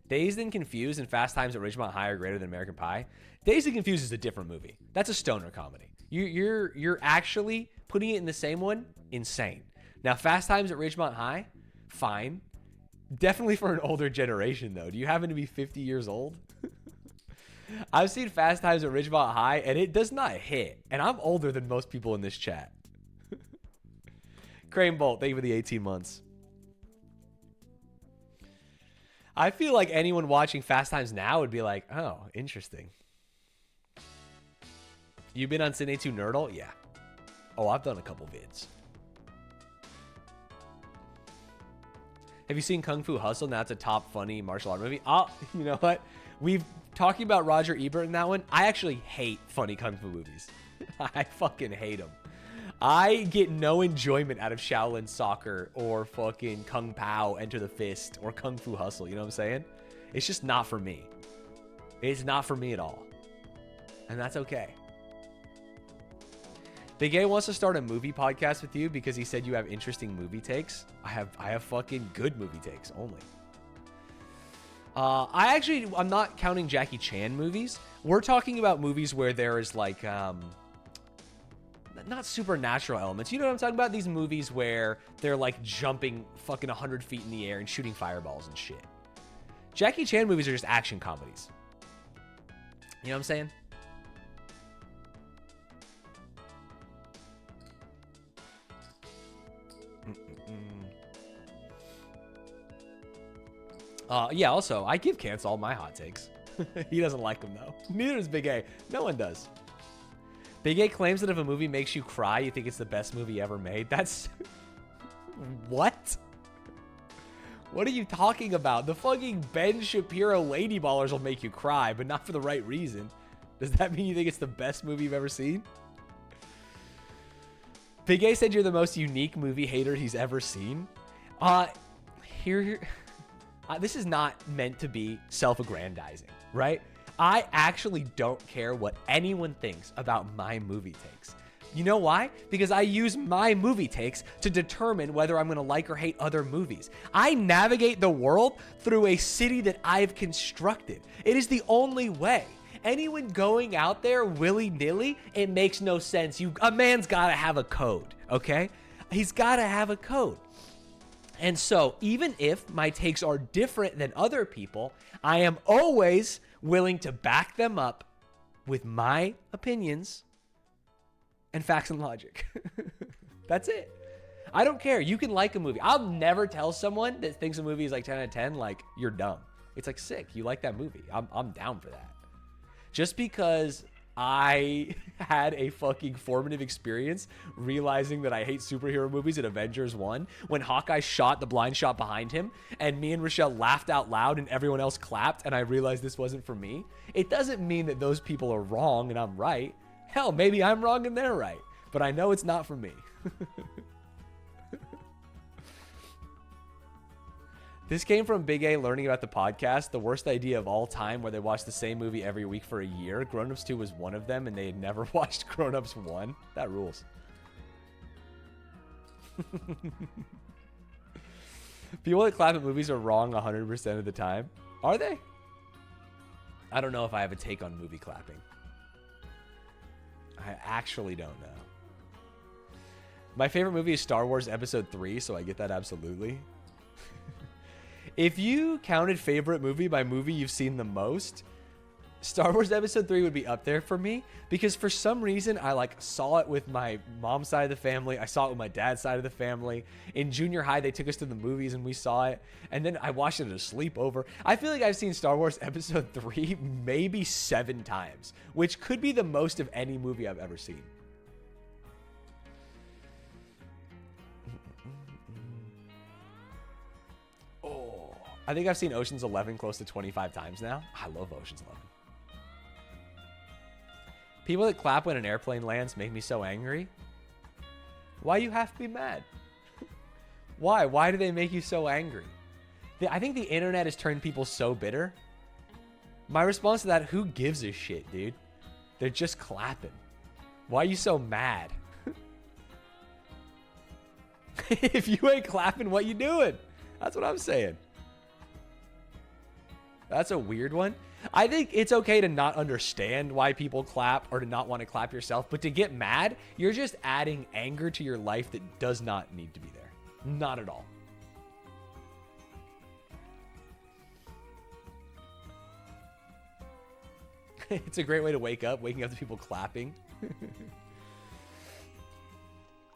Dazed and Confused and Fast Times at Ridgemont High are greater than American Pie. Dazed and Confused is a different movie. That's a stoner comedy. You're actually putting it in the same one. Insane. Now, Fast Times at Ridgemont High, fine. Definitely for an older generation, though. Do you happen to be 50 years old? I've seen Fast Times at Ridgemont High, and it does not hit. And I'm older than most people in this chat. Crane Bolt, thank you for the 18 months. I feel like anyone watching Fast Times now would be like, oh, interesting. You've been on Cine 2 Nerdle? Yeah. Oh, I've done a couple vids. Have you seen Kung Fu Hustle? Now it's a top funny martial art movie. Oh, you know what? We've talking about Roger Ebert in that one. I actually hate funny Kung Fu movies. I fucking hate them. I get no enjoyment out of Shaolin Soccer or fucking Kung Pao, Enter the Fist, or Kung Fu Hustle. You know what I'm saying? It's just not for me. It's not for me at all. And that's okay. Big A wants to start a movie podcast with you because he said you have interesting movie takes. I have fucking good movie takes only. I'm not counting Jackie Chan movies. We're talking about movies where there is like, not supernatural elements. You know what I'm talking about? These movies where they're like jumping fucking 100 feet in the air and shooting fireballs and shit. Jackie Chan movies are just action comedies. You know what I'm saying? Yeah, also, I give Cancel all my hot takes. He doesn't like them, though. Neither does Big A. No one does. Big A claims that if a movie makes you cry, you think it's the best movie ever made. That's... What? What are you talking about? The fucking Ben Shapiro Lady Ballers will make you cry, but not for the right reason. Does that mean you think it's the best movie you've ever seen? Big A said you're the most unique movie hater he's ever seen. This is not meant to be self-aggrandizing, right? I actually don't care what anyone thinks about my movie takes. You know why? Because I use my movie takes to determine whether I'm going to like or hate other movies. I navigate the world through a city that I've constructed. It is the only way. Anyone going out there willy-nilly, it makes no sense. A man's got to have a code, okay? He's got to have a code. And so even if my takes are different than other people, I am always willing to back them up with my opinions and facts and logic. That's it. I don't care. You can like a movie. I'll never tell someone that thinks a movie is like 10 out of 10, like, you're dumb. It's like, sick. You like that movie. I'm down for that. Just because I had a fucking formative experience realizing that I hate superhero movies at Avengers 1 when Hawkeye shot the blind shot behind him and me and Rochelle laughed out loud and everyone else clapped and I realized this wasn't for me. It doesn't mean that those people are wrong and I'm right. Hell, maybe I'm wrong and they're right, but I know it's not for me. This came from Big A learning about the podcast, the worst idea of all time, where they watched the same movie every week for a year. Grown Ups 2 was one of them, and they had never watched Grown Ups 1. That rules. People that clap at movies are wrong 100% of the time. Are they? I don't know if I have a take on movie clapping. I actually don't know. My favorite movie is Star Wars Episode 3, so I get that absolutely. If you counted favorite movie by movie you've seen the most, Star Wars Episode 3 would be up there for me because for some reason I like saw it with my mom's side of the family. I saw it with my dad's side of the family. In junior high, they took us to the movies and we saw it. And then I watched it at a sleepover. I feel like I've seen Star Wars Episode 3 maybe 7 times, which could be the most of any movie I've ever seen. I think I've seen Ocean's 11 close to 25 times now. I love Ocean's 11. People that clap when an airplane lands make me so angry. Why you have to be mad? Why? Why do they make you so angry? I think the internet has turned people so bitter. My response to that, who gives a shit, dude? They're just clapping. Why are you so mad? If you ain't clapping, what you doing? That's what I'm saying. That's a weird one. I think it's okay to not understand why people clap or to not want to clap yourself, but to get mad, you're just adding anger to your life that does not need to be there. Not at all. It's a great way to wake up, waking up to people clapping.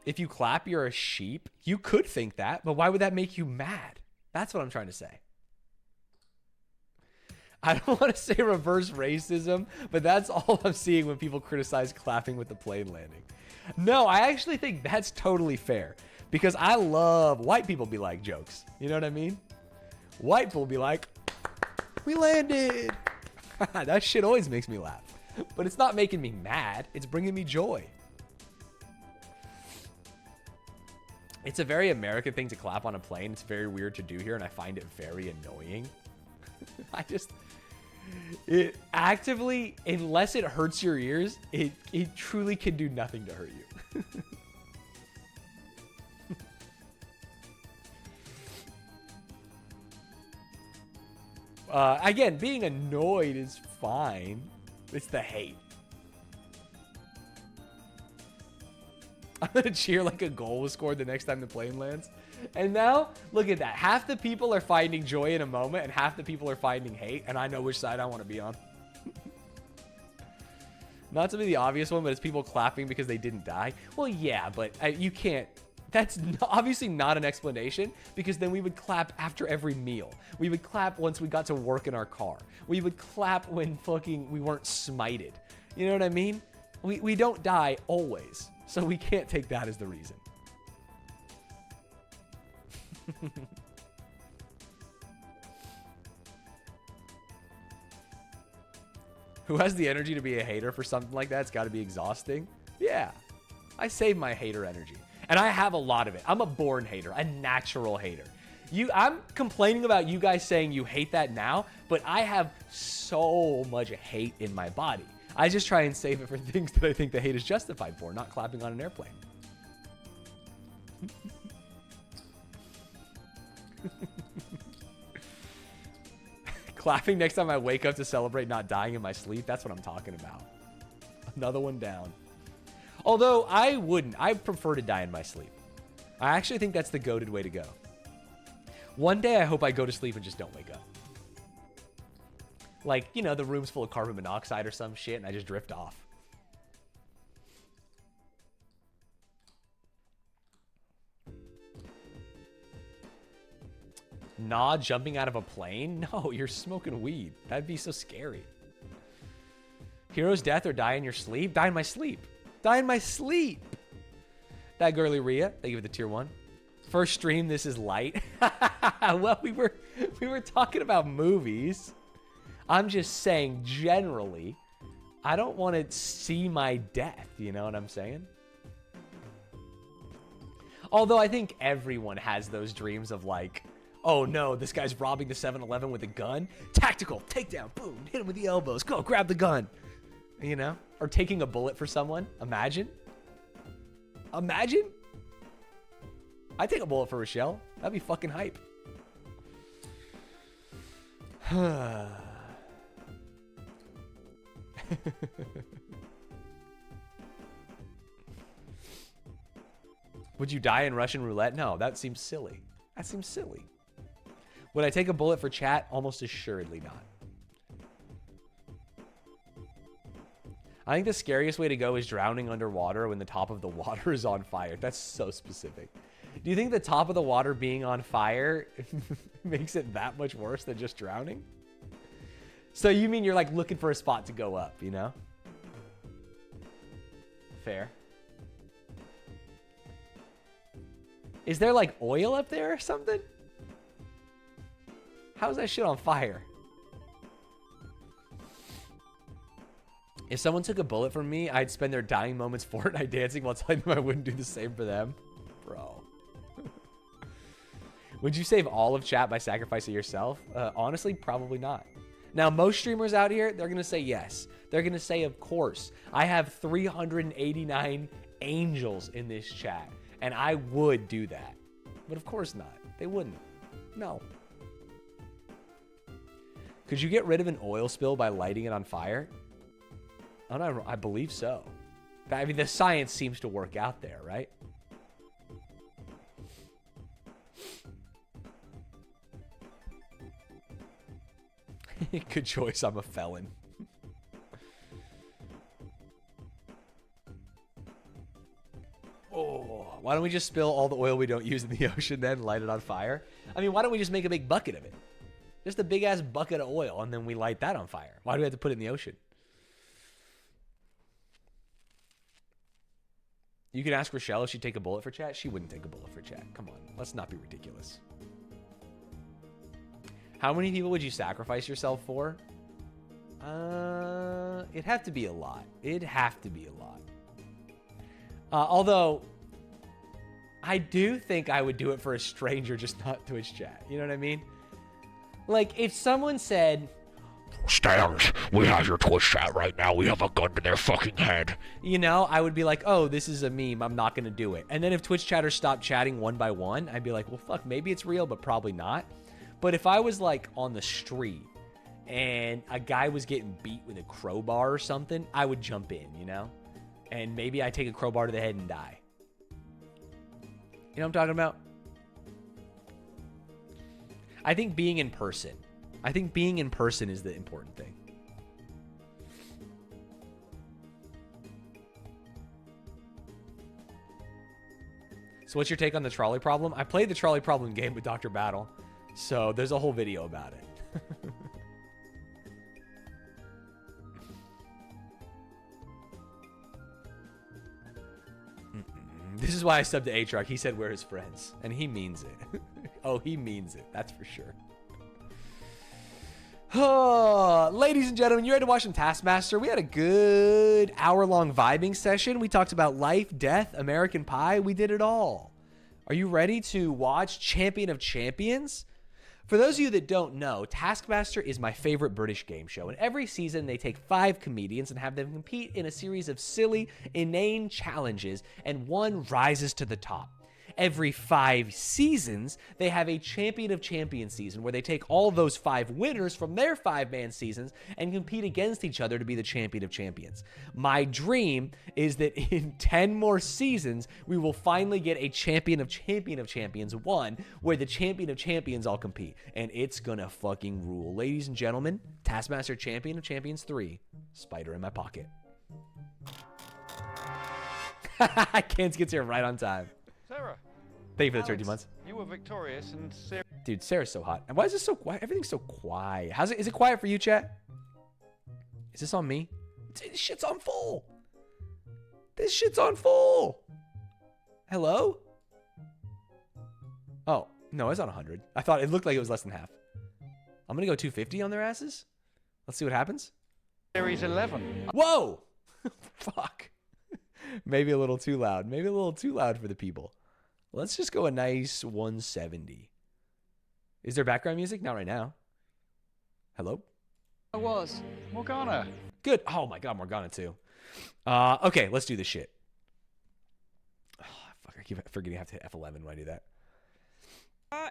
If you clap, you're a sheep. You could think that, but why would that make you mad? That's what I'm trying to say. I don't want to say reverse racism, but that's all I'm seeing when people criticize clapping with the plane landing. No, I actually think that's totally fair because I love white people be like jokes. You know what I mean? White people be like, we landed. That shit always makes me laugh, but it's not making me mad. It's bringing me joy. It's a very American thing to clap on a plane. It's very weird to do here, and I find it very annoying. It actively, unless it hurts your ears, it truly can do nothing to hurt you. Again, being annoyed is fine. It's the hate. I'm going to cheer like a goal was scored the next time the plane lands. And now, look at that. Half the people are finding joy in a moment, and half the people are finding hate, and I know which side I want to be on. Not to be the obvious one, but it's people clapping because they didn't die. Well, yeah, but you can't. That's obviously not an explanation, because then we would clap after every meal. We would clap once we got to work in our car. We would clap when fucking we weren't smited. You know what I mean? We don't die always, so we can't take that as the reason. Who has the energy to be a hater for something like that? It's got to be exhausting. Yeah. I save my hater energy. And I have a lot of it. I'm a born hater, a natural hater. I'm complaining about you guys saying you hate that now, but I have so much hate in my body. I just try and save it for things that I think the hate is justified for, not clapping on an airplane. Clapping next time I wake up to celebrate not dying in my sleep. That's what I'm talking about. Another one down. Although I wouldn't. I prefer to die in my sleep. I actually think that's the goated way to go. One day I hope I go to sleep and just don't wake up. Like, you know, the room's full of carbon monoxide or some shit and I just drift off. Nah, jumping out of a plane? No, you're smoking weed. That'd be so scary. Hero's death or die in your sleep? Die in my sleep. Die in my sleep. That girly Rhea, thank you for the tier 1. First stream, this is light. Well, we were talking about movies. I'm just saying generally, I don't want to see my death. You know what I'm saying? Although I think everyone has those dreams of like, oh no, this guy's robbing the 7-Eleven with a gun. Tactical, takedown, boom, hit him with the elbows. Go, grab the gun. You know? Or taking a bullet for someone. Imagine. Imagine. I'd take a bullet for Rochelle. That'd be fucking hype. Would you die in Russian roulette? No, that seems silly. That seems silly. Would I take a bullet for chat? Almost assuredly not. I think the scariest way to go is drowning underwater when the top of the water is on fire. That's so specific. Do you think the top of the water being on fire makes it that much worse than just drowning? So you mean you're like looking for a spot to go up, you know? Fair. Is there like oil up there or something? How's that shit on fire? If someone took a bullet from me, I'd spend their dying moments Fortnite dancing while telling them I wouldn't do the same for them. Bro. Would you save all of chat by sacrificing yourself? Honestly, probably not. Now, most streamers out here, they're going to say yes. They're going to say, of course. I have 389 angels in this chat, and I would do that. But of course not. They wouldn't. No. Could you get rid of an oil spill by lighting it on fire? I believe so. I mean, the science seems to work out there, right? Good choice. I'm a felon. Oh, why don't we just spill all the oil we don't use in the ocean then, light it on fire? I mean, why don't we just make a big bucket of it? Just a big ass bucket of oil, and then we light that on fire. Why do we have to put it in the ocean? You can ask Rochelle if she'd take a bullet for chat. She wouldn't take a bullet for chat. Come on, let's not be ridiculous. How many people would you sacrifice yourself for? It'd have to be a lot. It'd have to be a lot. Although, I do think I would do it for a stranger, just not Twitch chat. You know what I mean? Like, if someone said, Stanz, we have your Twitch chat right now. We have a gun to their fucking head. You know, I would be like, oh, this is a meme. I'm not going to do it. And then if Twitch chatters stopped chatting one by one, I'd be like, well, fuck, maybe it's real, but probably not. But if I was like on the street and a guy was getting beat with a crowbar or something, I would jump in, you know? And maybe I take a crowbar to the head and die. You know what I'm talking about? I think being in person. I think being in person is the important thing. So what's your take on the trolley problem? I played the trolley problem game with Dr. Battle, so there's a whole video about it. This is why I subbed to Aatrox. He said we're his friends, and he means it. Oh, he means it. That's for sure. Ladies and gentlemen, you ready to watch some Taskmaster? We had a good hour-long vibing session. We talked about life, death, American Pie. We did it all. Are you ready to watch Champion of Champions? For those of you that don't know, Taskmaster is my favorite British game show. And every season, they take 5 comedians and have them compete in a series of silly, inane challenges, and one rises to the top. Every 5 seasons, they have a Champion of Champions season where they take all of those 5 winners from their 5-man seasons and compete against each other to be the Champion of Champions. My dream is that in 10 more seasons, we will finally get a Champion of Champions 1 where the Champion of Champions all compete. And it's gonna fucking rule. Ladies and gentlemen, Taskmaster Champion of Champions 3, Spider in my pocket. Kans gets here right on time. Sarah. Thank you for the 13 months. You were victorious and Sarah. Dude, Sarah's so hot. And why is this so quiet? Everything's so quiet. Is it quiet for you, chat? Is this on me? This shit's on full. This shit's on full. Hello? Oh, no, it's on 100. I thought it looked like it was less than half. I'm gonna go 250 on their asses. Let's see what happens. Series 11. Whoa! Fuck. Maybe a little too loud. Maybe a little too loud for the people. Let's just go a nice 170. Is there background music? Not right now. Hello? I was. Morgana. Good. Oh my God, Morgana too. Okay, let's do this shit. Oh, fuck, I keep forgetting I have to hit F11 when I do that.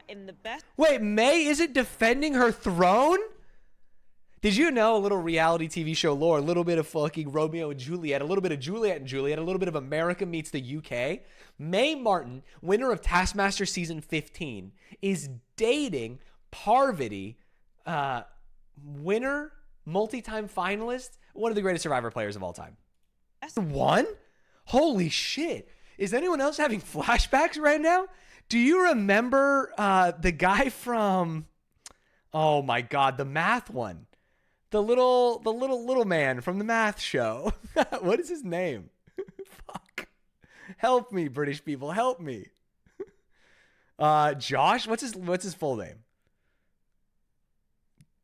In the best. Wait, May isn't defending her throne? Did you know, a little reality TV show lore, a little bit of fucking Romeo and Juliet, a little bit of Juliet and Juliet, a little bit of America meets the UK. May Martin, winner of Taskmaster Season 15, is dating Parvati, winner, multi-time finalist, one of the greatest Survivor players of all time. One? Holy shit. Is anyone else having flashbacks right now? Do you remember the guy from, oh my God, the math one? The little man from the math show. What is his name? Fuck. Help me, British people. Help me. Josh? What's his full name?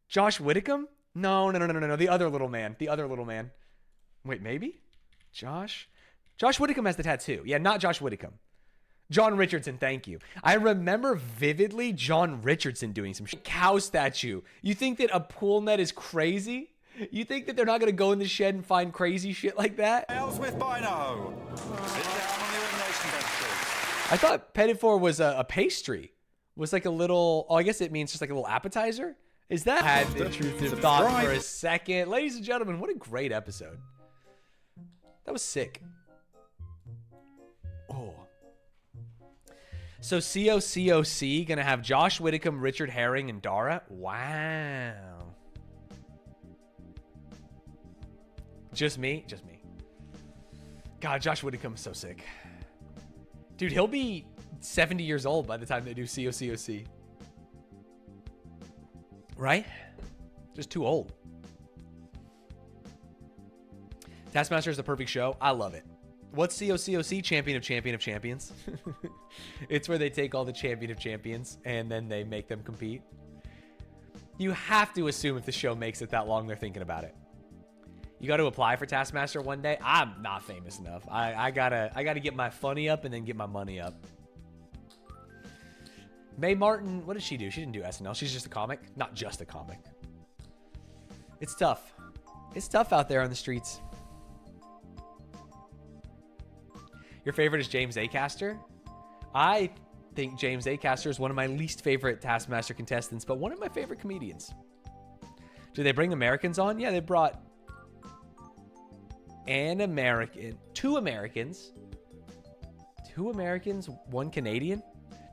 Josh Whitcomb? No. The other little man. Wait, maybe? Josh Whitcomb has the tattoo. Yeah, not Josh Whitcomb. John Richardson, thank you. I remember vividly John Richardson doing some cow statue. You think that a pool net is crazy? You think that they're not going to go in the shed and find crazy shit like that? Ellsworth Bino. Sit down on the elimination bench, please. I thought petit four was a pastry. Was like a little, I guess it means just like a little appetizer? Is that? I had the truth of thought for a second. Ladies and gentlemen, what a great episode. That was sick. Oh. So COCOC gonna have Josh Whitcomb, Richard Herring, and Dara. Wow. Just me? Just me. God, Josh Whitcomb is so sick. Dude, he'll be 70 years old by the time they do COCOC. Right? Just too old. Taskmaster is the perfect show. I love it. What's COCOC? Champion of Champions. It's where they take all the Champion of Champions and then they make them compete. You have to assume if the show makes it that long, they're thinking about it. You got to apply for Taskmaster one day. I'm not famous enough. I gotta get my funny up and then get my money up. May Martin, what did she do? She didn't do SNL. She's just a comic. Not just a comic. It's tough. It's tough out there on the streets. Your favorite is James Acaster? I think James Acaster is one of my least favorite Taskmaster contestants, but one of my favorite comedians. Do they bring Americans on? Yeah, they brought an American, two Americans, one Canadian,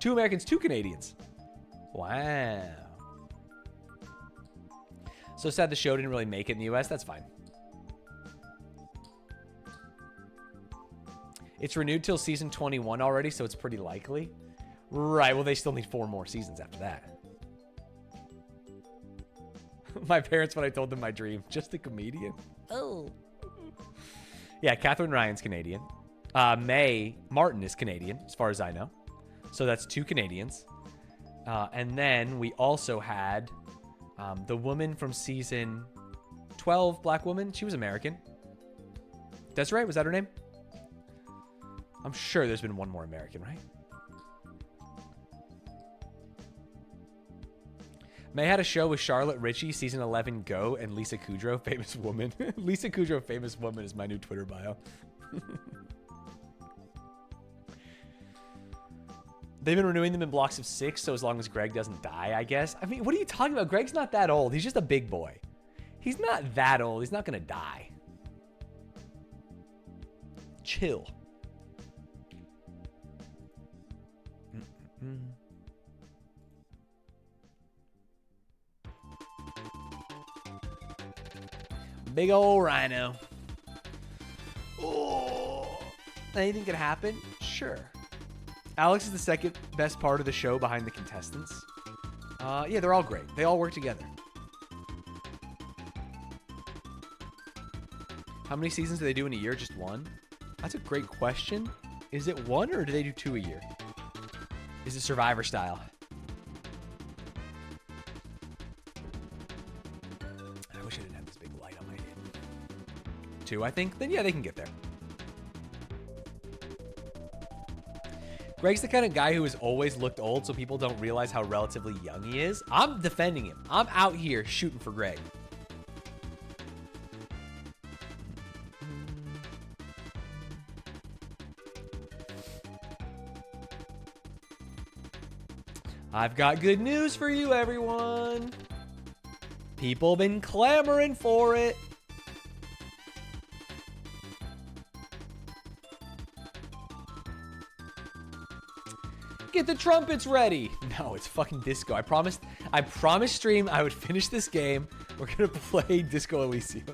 2 Americans, 2 Canadians. Wow. So sad the show didn't really make it in the US. That's fine. It's renewed till season 21 already, so it's pretty likely. Right, well, they still need 4 more seasons after that. My parents, when I told them my dream, just a comedian. Oh. Yeah, Catherine Ryan's Canadian. May Martin is Canadian, as far as I know. So that's 2 Canadians. And then we also had The woman from season 12, black woman, she was American. Desiree, was that her name? I'm sure there's been one more American, right? May had a show with Charlotte Ritchie, season 11, Go, and Lisa Kudrow, famous woman. Lisa Kudrow, famous woman is my new Twitter bio. They've been renewing them in blocks of 6, so as long as Greg doesn't die, I guess. I mean, what are you talking about? Greg's not that old. He's just a big boy. He's not that old. He's not going to die. Chill. Big old rhino. Oh, anything could happen? Sure. Alex is the second best part of the show behind the contestants. Yeah, they're all great. They all work together. How many seasons do they do in a year? Just one? That's a great question. Is it one or do they do 2 a year? Is it Survivor style? I wish I didn't have this big light on my head. 2, I think. Then yeah, they can get there. Greg's the kind of guy who has always looked old, so people don't realize how relatively young he is. I'm defending him. I'm out here shooting for Greg. I've got good news for you, everyone. People been clamoring for it. Get the trumpets ready. No, it's fucking disco. I promised stream I would finish this game. We're gonna play Disco Elysium.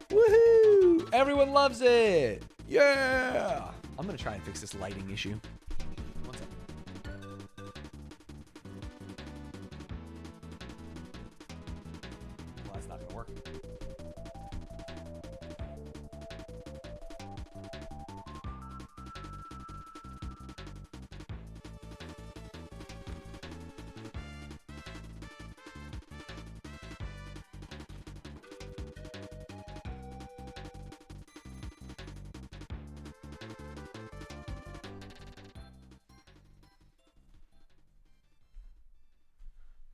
Woohoo! Everyone loves it. Yeah. I'm gonna try and fix this lighting issue. One second. Well, that's not gonna work.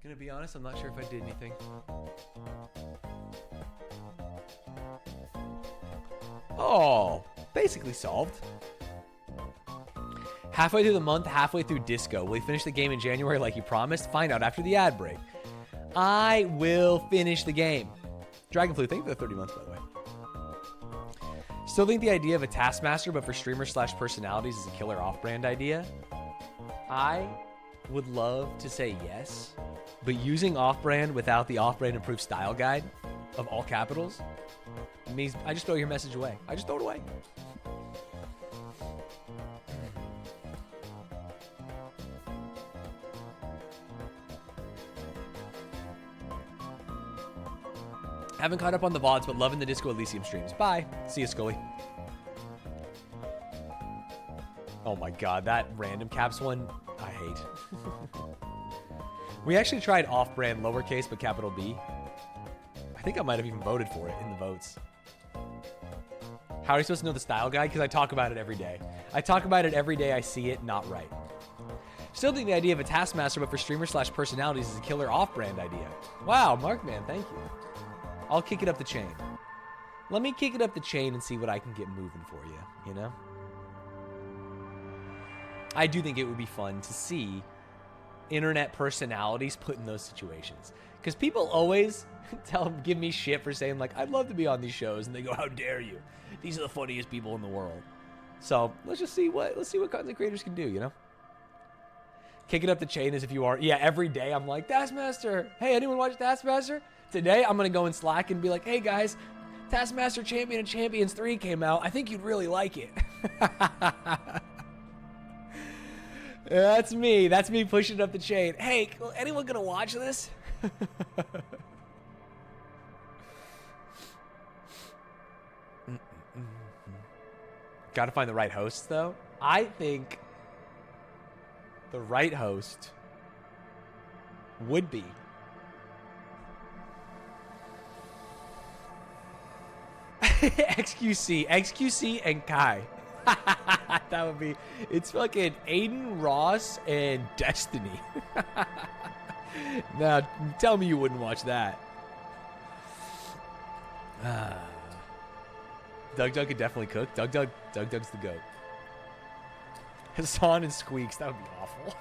Gonna be honest, I'm not sure if I did anything. Oh, basically solved. Halfway through the month, halfway through disco. Will he finish the game in January like he promised? Find out after the ad break. I will finish the game. Dragonflu, thank you for the 30 months, by the way. Still think the idea of a Taskmaster, but for streamers/personalities is a killer off-brand idea. I would love to say yes, but using off-brand without the off-brand improved style guide of all capitals means I just throw your message away. I just throw it away. Haven't caught up on the VODs, but loving the Disco Elysium streams. Bye. See you, Scully. Oh my god, that random caps one, I hate. We actually tried off-brand lowercase but capital B. I think I might have even voted for it in the votes. How are you supposed to know the style guide? Because I talk about it every day. I talk about it every day I see it, not right. Still think the idea of a Taskmaster but for streamers/personalities is a killer off-brand idea. Wow, Markman, thank you. I'll kick it up the chain. Let me kick it up the chain and see what I can get moving for you, you know? I do think it would be fun to see internet personalities put in those situations. Because people always give me shit for saying, like, I'd love to be on these shows. And they go, how dare you? These are the funniest people in the world. So let's see what content creators can do, you know? Kick it up the chain as if you are. Yeah, every day I'm like, Taskmaster. Hey, anyone watch Taskmaster? Today I'm going to go in Slack and be like, hey guys, Taskmaster Champion and Champions 3 came out. I think you'd really like it. That's me. That's me pushing up the chain. Hey, anyone gonna watch this? Gotta find the right hosts, though. I think the right host would be. XQC and Kai. That would be. It's fucking Aiden, Ross, and Destiny. Now, tell me you wouldn't watch that. Doug could definitely cook. Doug's the goat. Hassan and Squeaks, that would be awful.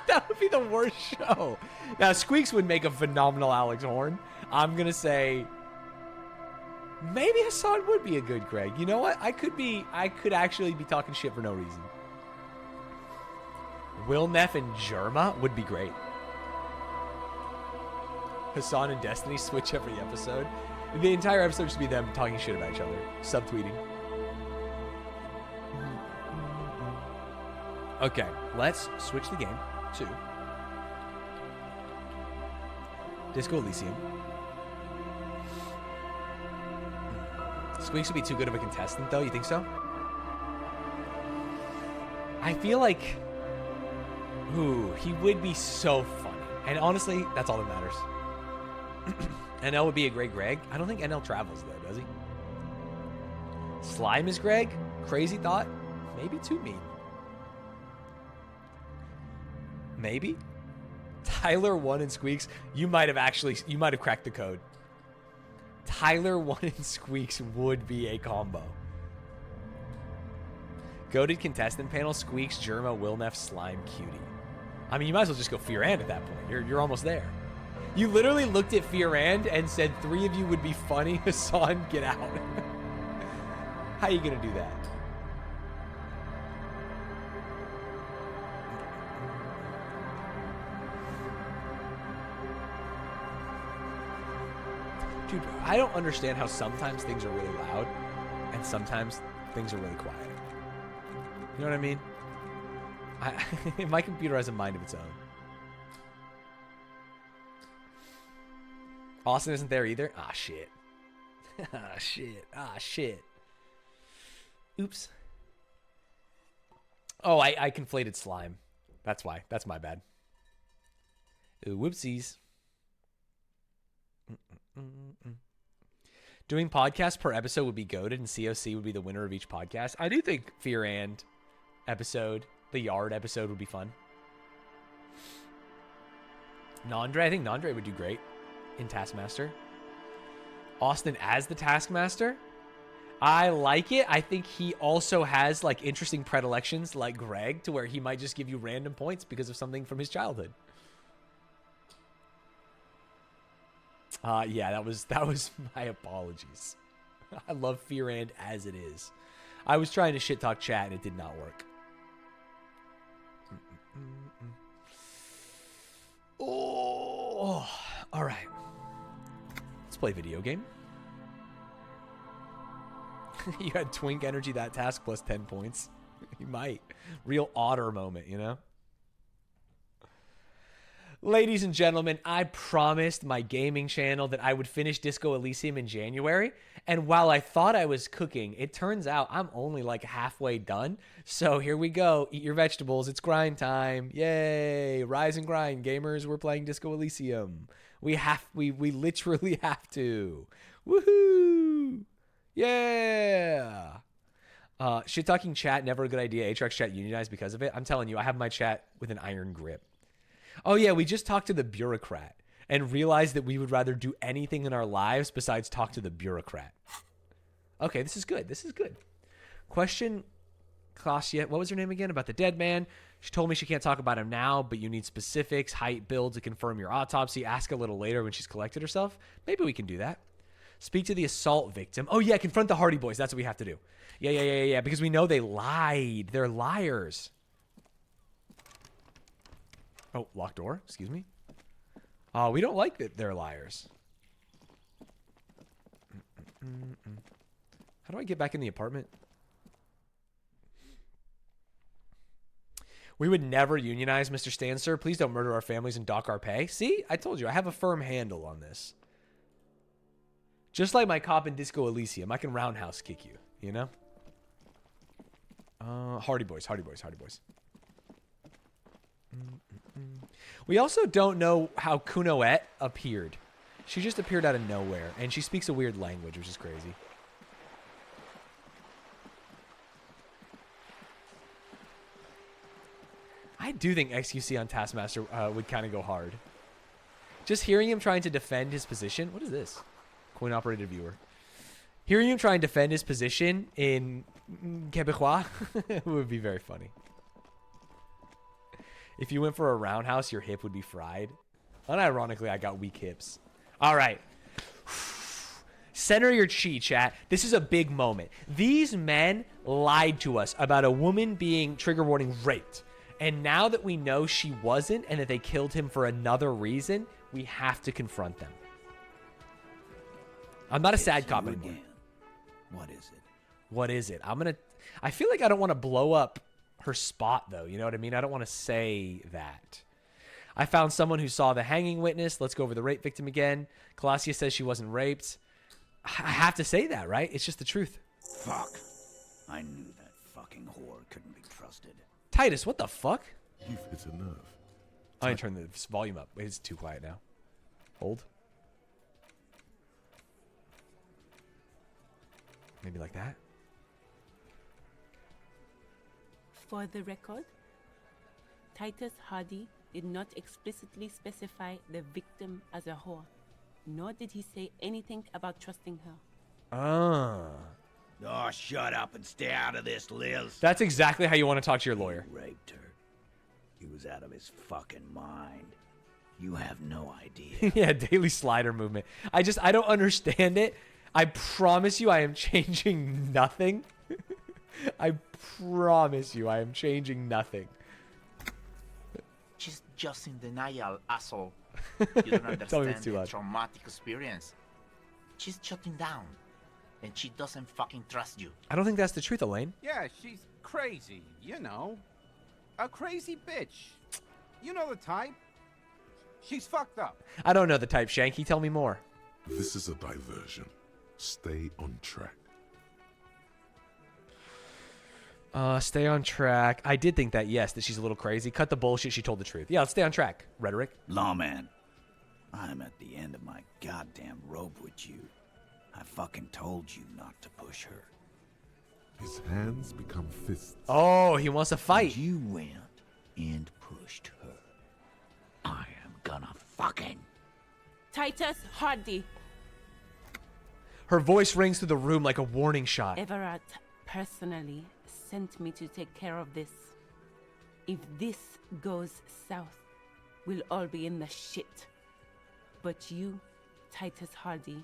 That would be the worst show. Now, Squeaks would make a phenomenal Alex Horn. I'm going to say maybe Hassan would be a good Greg. You know what? I could actually be talking shit for no reason. Will Neff and Jerma would be great. Hassan and Destiny switch every episode. The entire episode should be them talking shit about each other. Subtweeting. Okay, let's switch the game to Disco Elysium. Squeaks would be too good of a contestant, though. You think so? I feel like, ooh, he would be so funny. And honestly, that's all that matters. NL would be a great Greg. I don't think NL travels, though, does he? Slime is Greg? Crazy thought? Maybe too mean. Maybe? Tyler 1 and Squeaks. You might have cracked the code. Tyler 1 and Squeaks would be a combo. Goated contestant panel, Squeaks, Jerma, Wilneff, Slime, Cutie. I mean, you might as well just go Fear and at that point. You're almost there. You literally looked at Fear and said 3 of you would be funny. Hassan, get out. How are you going to do that? Dude, I don't understand how sometimes things are really loud and sometimes things are really quiet. You know what I mean? My computer has a mind of its own. Austin isn't there either? Ah, shit. Ah, shit. Ah, shit. Oops. Oh, I conflated Slime. That's why. That's my bad. Ooh, whoopsies. Doing podcasts per episode would be goated, and COC would be the winner of each podcast. I do think Fear and episode, the Yard episode, would be fun. Nandre, I think Nandre would do great in Taskmaster. Austin as the Taskmaster, I like it. I think he also has like interesting predilections like Greg, to where he might just give you random points because of something from his childhood. Yeah, that was my apologies. I love Fear and as it is. I was trying to shit talk chat and it did not work. Oh, all right. Let's play video game. You had Twink Energy that task plus 10 points. You might. Real otter moment, you know? Ladies and gentlemen, I promised my gaming channel that I would finish Disco Elysium in January. And while I thought I was cooking, it turns out I'm only like halfway done. So here we go. Eat your vegetables. It's grind time. Yay. Rise and grind, gamers. We're playing Disco Elysium. We literally have to. Woohoo. Yeah. Shit talking chat, never a good idea. Atrax chat unionized because of it. I'm telling you, I have my chat with an iron grip. Oh yeah, we just talked to the bureaucrat and realized that we would rather do anything in our lives besides talk to the bureaucrat. Okay, this is good. This is good. Question, Klasia, what was her name again? About the dead man. She told me she can't talk about him now, but you need specifics, height, build to confirm your autopsy. Ask a little later when she's collected herself. Maybe we can do that. Speak to the assault victim. Oh yeah, confront the Hardy Boys. That's what we have to do. Yeah, because we know they lied. They're liars. Oh, locked door. Excuse me. Oh, we don't like that they're liars. How do I get back in the apartment? We would never unionize, Mr. Stanz, sir. Please don't murder our families and dock our pay. See? I told you. I have a firm handle on this. Just like my cop in Disco Elysium, I can roundhouse kick you, you know? Hardy Boys, Hardy Boys, Hardy Boys. We also don't know how Kunoet appeared. She just appeared out of nowhere, and she speaks a weird language, which is crazy. I do think XQC on Taskmaster would kind of go hard. Just hearing him trying to defend his position. What is this? Coin-operated viewer. Hearing him try and defend his position in Quebecois would be very funny. If you went for a roundhouse, your hip would be fried. Unironically, I got weak hips. All right. Center your chi, chat. This is a big moment. These men lied to us about a woman being, trigger warning, raped. And now that we know she wasn't and that they killed him for another reason, we have to confront them. I'm not a sad cop anymore. What is it? What is it? I feel like I don't want to blow up her spot, though. You know what I mean? I don't want to say that. I found someone who saw the hanging witness. Let's go over the rape victim again. Colossia says she wasn't raped. I have to say that, right? It's just the truth. Fuck. I knew that fucking whore couldn't be trusted. Titus, what the fuck? You've hit a nerve. I need to turn the volume up. It's too quiet now. Hold. Maybe like that. For the record, Titus Hardy did not explicitly specify the victim as a whore, nor did he say anything about trusting her. Ah. Oh, shut up and stay out of this, Liz. That's exactly how you want to talk to your lawyer. He raped her. He was out of his fucking mind. You have no idea. Yeah, daily slider movement. I don't understand it. I promise you I am changing nothing. I promise you I am changing nothing. She's just in denial, asshole. You don't Tell me it's understand too the loud. traumatic experience. She's shutting down. And she doesn't fucking trust you. I don't think that's the truth, Elaine. Yeah, she's crazy, you know. A crazy bitch. You know the type. She's fucked up. I don't know the type, Shanky. Tell me more. This is a diversion. Stay on track. Stay on track. I did think that, yes, that she's a little crazy. Cut the bullshit. She told the truth. Yeah, let's stay on track. Rhetoric. Lawman, I'm at the end of my goddamn rope with you. I fucking told you not to push her. His hands become fists. Oh, he wants to fight. You went and pushed her. I am gonna fucking... Titus Hardy. Her voice rings through the room like a warning shot. Everett personally sent me to take care of this. If this goes south, we'll all be in the shit. But you, Titus Hardy,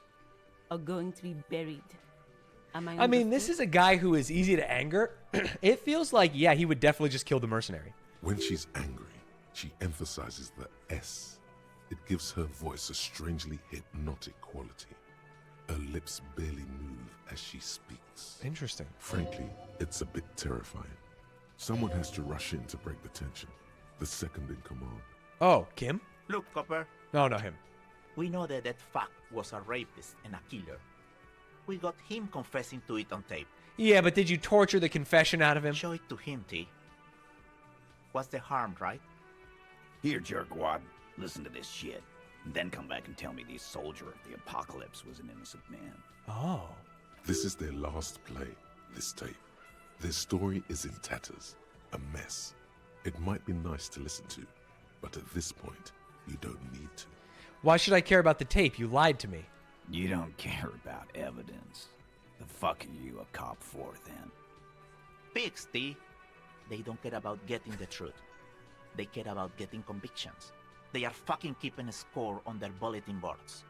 are going to be buried. I mean, this is a guy who is easy to anger. It feels like, yeah, he would definitely just kill the mercenary. When she's angry, she emphasizes the S. It gives her voice a strangely hypnotic quality. Her lips barely move as she speaks. Interesting. Frankly, it's a bit terrifying. Someone has to rush in to break the tension. The second in command. Oh, Kim? Look, Copper. No, not him. We know that that fuck was a rapist and a killer. We got him confessing to it on tape. Yeah, but did you torture the confession out of him? Show it to him, T. What's the harm, right? Here, jerkwad, listen to this shit. And then come back and tell me the soldier of the apocalypse was an innocent man. Oh. This is their last play, this tape. Their story is in tatters, a mess. It might be nice to listen to, but at this point, you don't need to. Why should I care about the tape? You lied to me. You don't care about evidence. The fuck are you a cop for, then? Pigs, T. They don't care about getting the truth. They care about getting convictions. They are fucking keeping a score on their bulletin boards.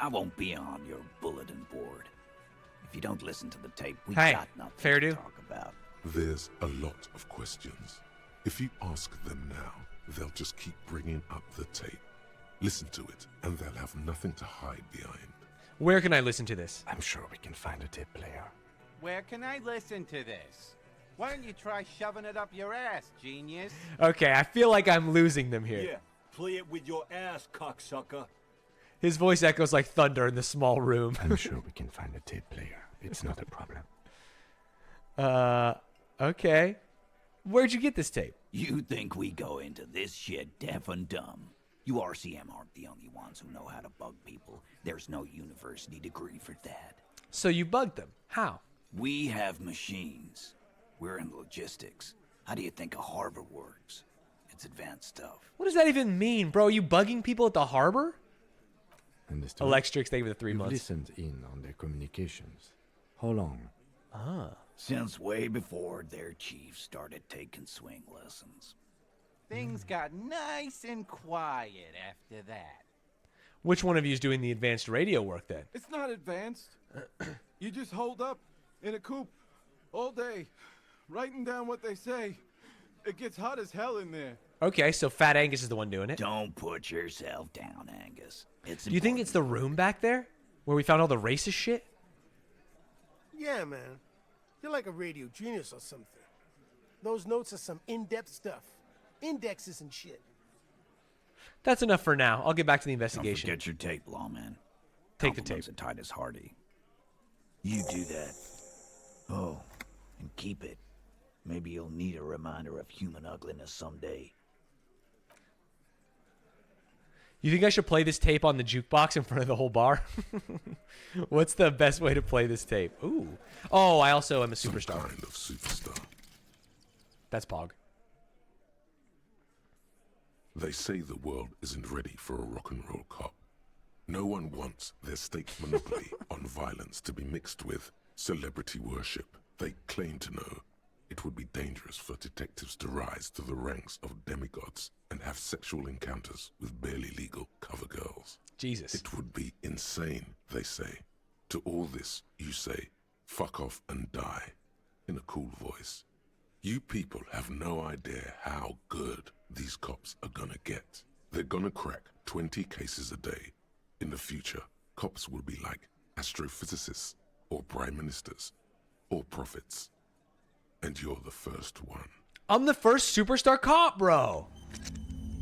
I won't be on your bulletin board. If you don't listen to the tape, we Hey, got nothing fair to do. talk about. There's a lot of questions. If you ask them now, they'll just keep bringing up the tape. Listen to it, and they'll have nothing to hide behind. Where can I listen to this? I'm sure we can find a tape player. Where can I listen to this? Why don't you try shoving it up your ass, genius? Okay, I feel like I'm losing them here. Yeah, play it with your ass, cocksucker. His voice echoes like thunder in this small room. I'm sure we can find a tape player. It's not a problem. Okay. Where'd you get this tape? You think we go into this shit deaf and dumb? You RCM aren't the only ones who know how to bug people. There's no university degree for that. So you bugged them. How? We have machines. We're in logistics. How do you think a harbor works? It's advanced stuff. What does that even mean, bro? Are you bugging people at the harbor? Understood. Electrics, thank you for the 3 You've months. listened in on their communications. How long? Since way before their chief started taking swing lessons. Things got nice and quiet after that. Which one of you is doing the advanced radio work then? It's not advanced. You just hold up in a coop all day, writing down what they say. It gets hot as hell in there. Okay, so Fat Angus is the one doing it. Don't put yourself down, Angus. It's Do you think it's the room back there? Where we found all the racist shit? Yeah, man. You're like a radio genius or something. Those notes are some in-depth stuff. Indexes and shit. That's enough for now. I'll get back to the Don't investigation. forget your tape, lawman. Take the tape. Compliments of Titus Hardy. You do that. Oh, and keep it. Maybe you'll need a reminder of human ugliness someday. You think I should play this tape on the jukebox in front of the whole bar? What's the best way to play this tape? Ooh. Oh, I also am a superstar. Some kind of superstar. That's Pog. They say the world isn't ready for a rock and roll cop. No one wants their state monopoly on violence to be mixed with celebrity worship. They claim to know it would be dangerous for detectives to rise to the ranks of demigods and have sexual encounters with barely legal cover girls. Jesus. It would be insane, they say. To all this, you say, fuck off and die, in a cool voice. You people have no idea how good these cops are gonna get. They're gonna crack 20 cases a day. In the future, cops will be like astrophysicists, or prime ministers, or prophets. And you're the first one. I'm the first superstar cop, bro.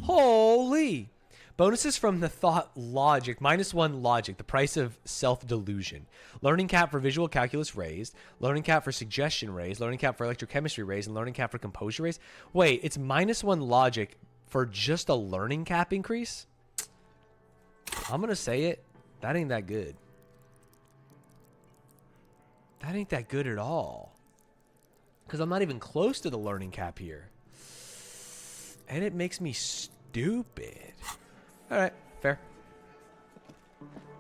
Holy. Bonuses from the thought logic. -1 logic. The price of self-delusion. Learning cap for visual calculus raised. Learning cap for suggestion raised. Learning cap for electrochemistry raised. And learning cap for composure raised. Wait, it's -1 logic for just a learning cap increase? I'm going to say it. That ain't that good. That ain't that good at all. Because I'm not even close to the learning cap here. And it makes me stupid. Alright, fair.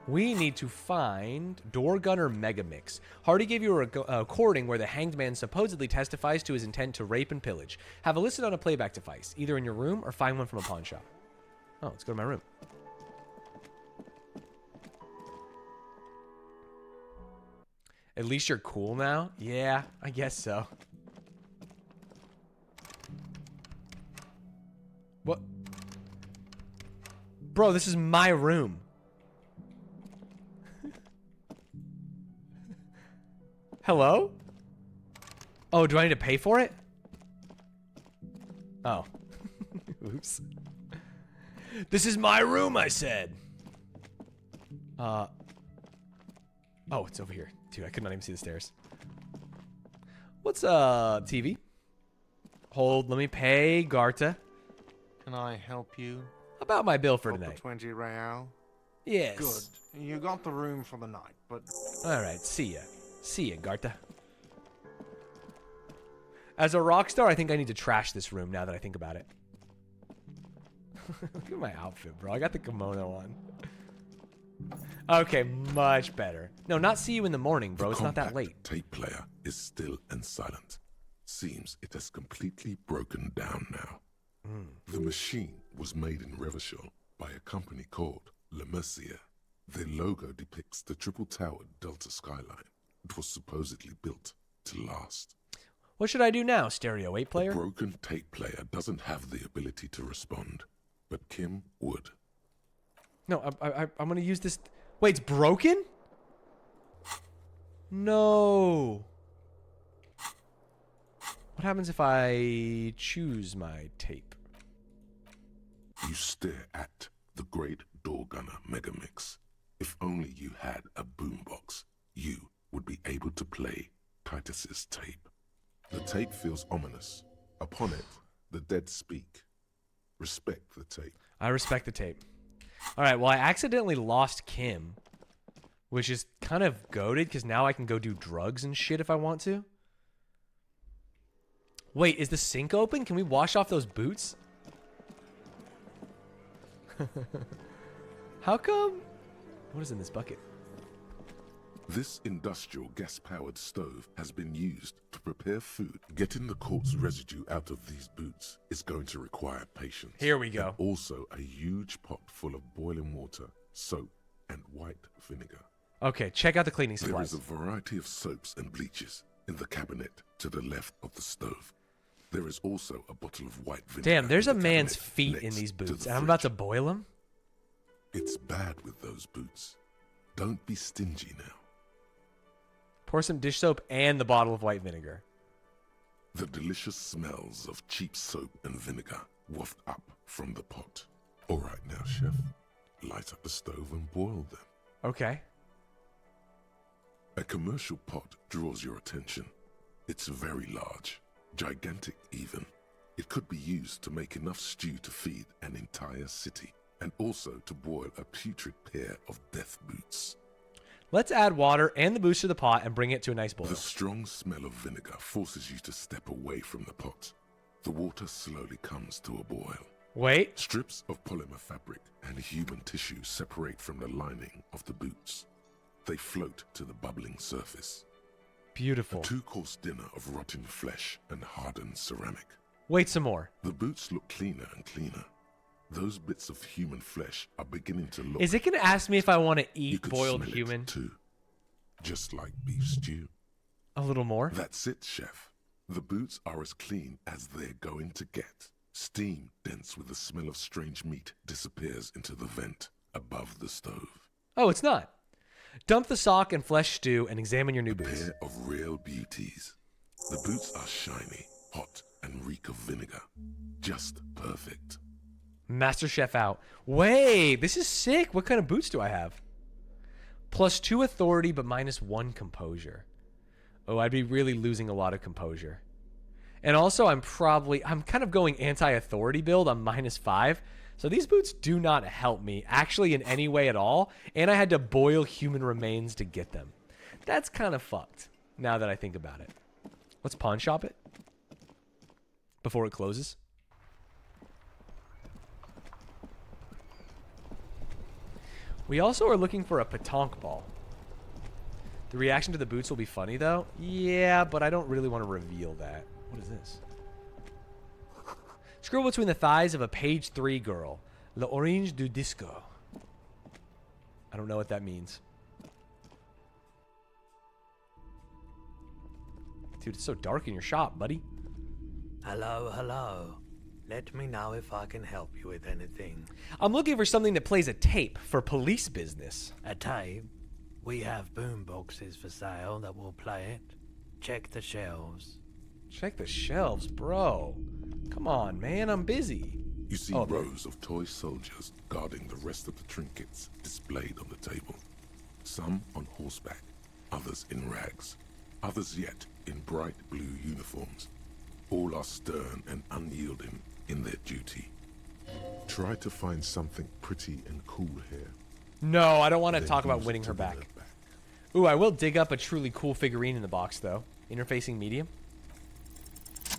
We need to find Door Gunner Megamix. Hardy gave you a recording where the hanged man supposedly testifies to his intent to rape and pillage. Have a listed on a playback device, either in your room or find one from a pawn shop. Oh, let's go to my room. At least you're cool now? Yeah, I guess so. What? Bro, this is my room. Hello? Oh, do I need to pay for it? Oh. Oops. This is my room, I said. Oh, it's over here. Dude, I could not even see the stairs. What's TV? Hold, let me pay Garta. Can I help you? About my bill for Up to tonight. 20 real. Yes. Good. You got the room for the night, but... Alright, see ya. See ya, Garta. As a rock star, I think I need to trash this room now that I think about it. Look at my outfit, bro. I got the kimono on. Okay, much better. No, not see you in the morning, bro. It's not that late. The tape player is still and silent. Seems it has completely broken down now. The machine was made in Revachol by a company called Le Mercier. Their logo depicts the triple-towered Delta skyline. It was supposedly built to last. What should I do now, Stereo 8 player? The broken tape player doesn't have the ability to respond, but Kim would. No, I'm gonna use this. Wait, it's broken? No. What happens if I choose my tape? You stare at the great Door Gunner Megamix. If only you had a boombox, you would be able to play Titus's tape. The tape feels ominous. Upon it, The dead speak. Respect the tape. I respect the tape. All right, well, I accidentally lost Kim, which is kind of goated because now I can go do drugs and shit if I want to. Wait, is the sink open? Can we wash off those boots? How come? What is in this bucket? This industrial gas-powered stove has been used to prepare food. Getting the corpse residue out of these boots is going to require patience. Here we go. And also a huge pot full of boiling water, soap, and white vinegar. Okay, check out the cleaning There supplies. is a variety of soaps and bleaches in the cabinet to the left of the stove. There is also a bottle of white vinegar. Damn, there's a in the man's cabinet feet in next these to boots, the and I'm about fridge. to boil them? It's bad with those boots. Don't be stingy now. Pour some dish soap and the bottle of white vinegar. The delicious smells of cheap soap and vinegar waft up from the pot. All right now, chef. Light up the stove and boil them. Okay. A commercial pot draws your attention. It's very large, gigantic even. It could be used to make enough stew to feed an entire city, and also to boil a putrid pair of death boots. Let's add water and the boots to the pot and bring it to a nice boil. The strong smell of vinegar forces you to step away from the pot. The water slowly comes to a boil. Wait. Strips of polymer fabric and human tissue separate from the lining of the boots. They float to the bubbling surface. Beautiful. A 2-course dinner of rotten flesh and hardened ceramic. Wait some more. The boots look cleaner and cleaner. Those bits of human flesh are beginning to look... Is it going to ask me if I want to You eat could boiled smell it human? too. Just like beef stew. A little more? That's it, chef. The boots are as clean as they're going to get. Steam, dense with the smell of strange meat, disappears into the vent above the stove. Oh, it's not. Dump the sock and flesh stew and examine your new boots. Pair of real beauties. The boots are shiny, hot, and reek of vinegar. Just perfect. Master Chef out. Wait, this is sick. What kind of boots do I have? +2 authority, but -1 composure. Oh, I'd be really losing a lot of composure. And also, I'm kind of going anti-authority build. I'm -5. So these boots do not help me, actually, in any way at all. And I had to boil human remains to get them. That's kind of fucked, now that I think about it. Let's pawn shop it before it closes. We also are looking for a pétanque ball. The reaction to the boots will be funny, though. Yeah, but I don't really want to reveal that. What is this? Scroll between the thighs of a page 3 girl. L'orange du disco. I don't know what that means. Dude, it's so dark in your shop, buddy. Hello, hello. Let me know if I can help you with anything. I'm looking for something that plays a tape for police business. A tape? We have boom boxes for sale that will play it. Check the shelves. Check the shelves, bro. Come on, man, I'm busy. You see Oh, rows of toy soldiers guarding the rest of the trinkets displayed on the table. Some on horseback, others in rags, others yet in bright blue uniforms. All are stern and unyielding in their duty. Try to find something pretty and cool here. No, I don't want to Then talk about use it winning to her win back. her back. Ooh, I will dig up a truly cool figurine in the box, though. Interfacing medium.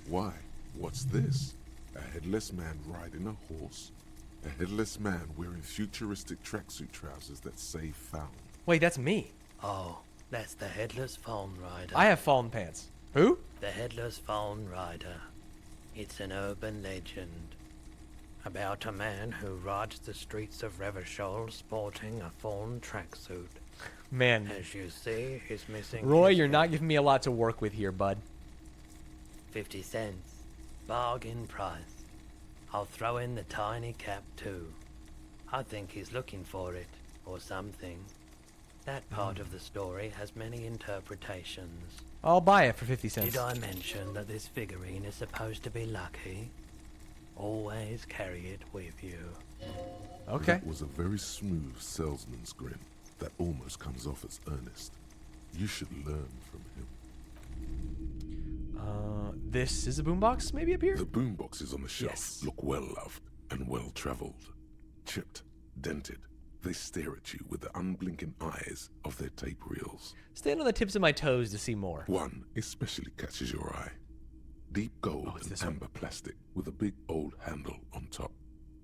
Why? What's this? A headless man riding a horse? A headless man wearing futuristic tracksuit trousers that say found. Wait, that's me. Oh, that's the Headless Phone Rider. I have fallen pants. Who? The Headless Phone Rider. It's an urban legend about a man who rides the streets of Revachol sporting a fawn tracksuit. Man. As you see, he's missing... Roy, you're not giving me a lot to work with here, bud. 50 cents. Bargain price. I'll throw in the tiny cap too. I think he's looking for it, or something. That part of the story has many interpretations. I'll buy it for 50 cents. Did I mention that this figurine is supposed to be lucky? Always carry it with you. Okay. That was a very smooth salesman's grin that almost comes off as earnest. You should learn from him. this is a boombox maybe up here? The boomboxes on the shelf Yes. look well-loved and well-traveled. Chipped, dented, they stare at you with the unblinking eyes of their tape reels. Stand on the tips of my toes to see more. One especially catches your eye. Deep gold and amber plastic with a big old handle on top.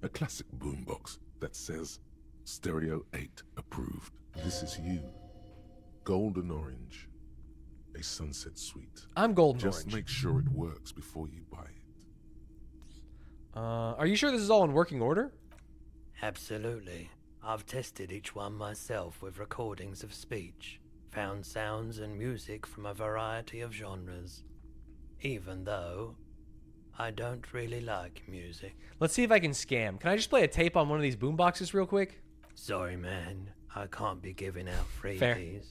A classic boombox that says Stereo 8 approved. This is you. Golden orange. A sunset suite. I'm golden Just orange. make sure it works before you buy it. Are you sure this is all in working order? Absolutely. I've tested each one myself with recordings of speech, found sounds and music from a variety of genres. Even though I don't really like music. Let's see if I can scam. Can I just play a tape on one of these boomboxes real quick? Sorry, man. I can't be giving out freebies. Fair.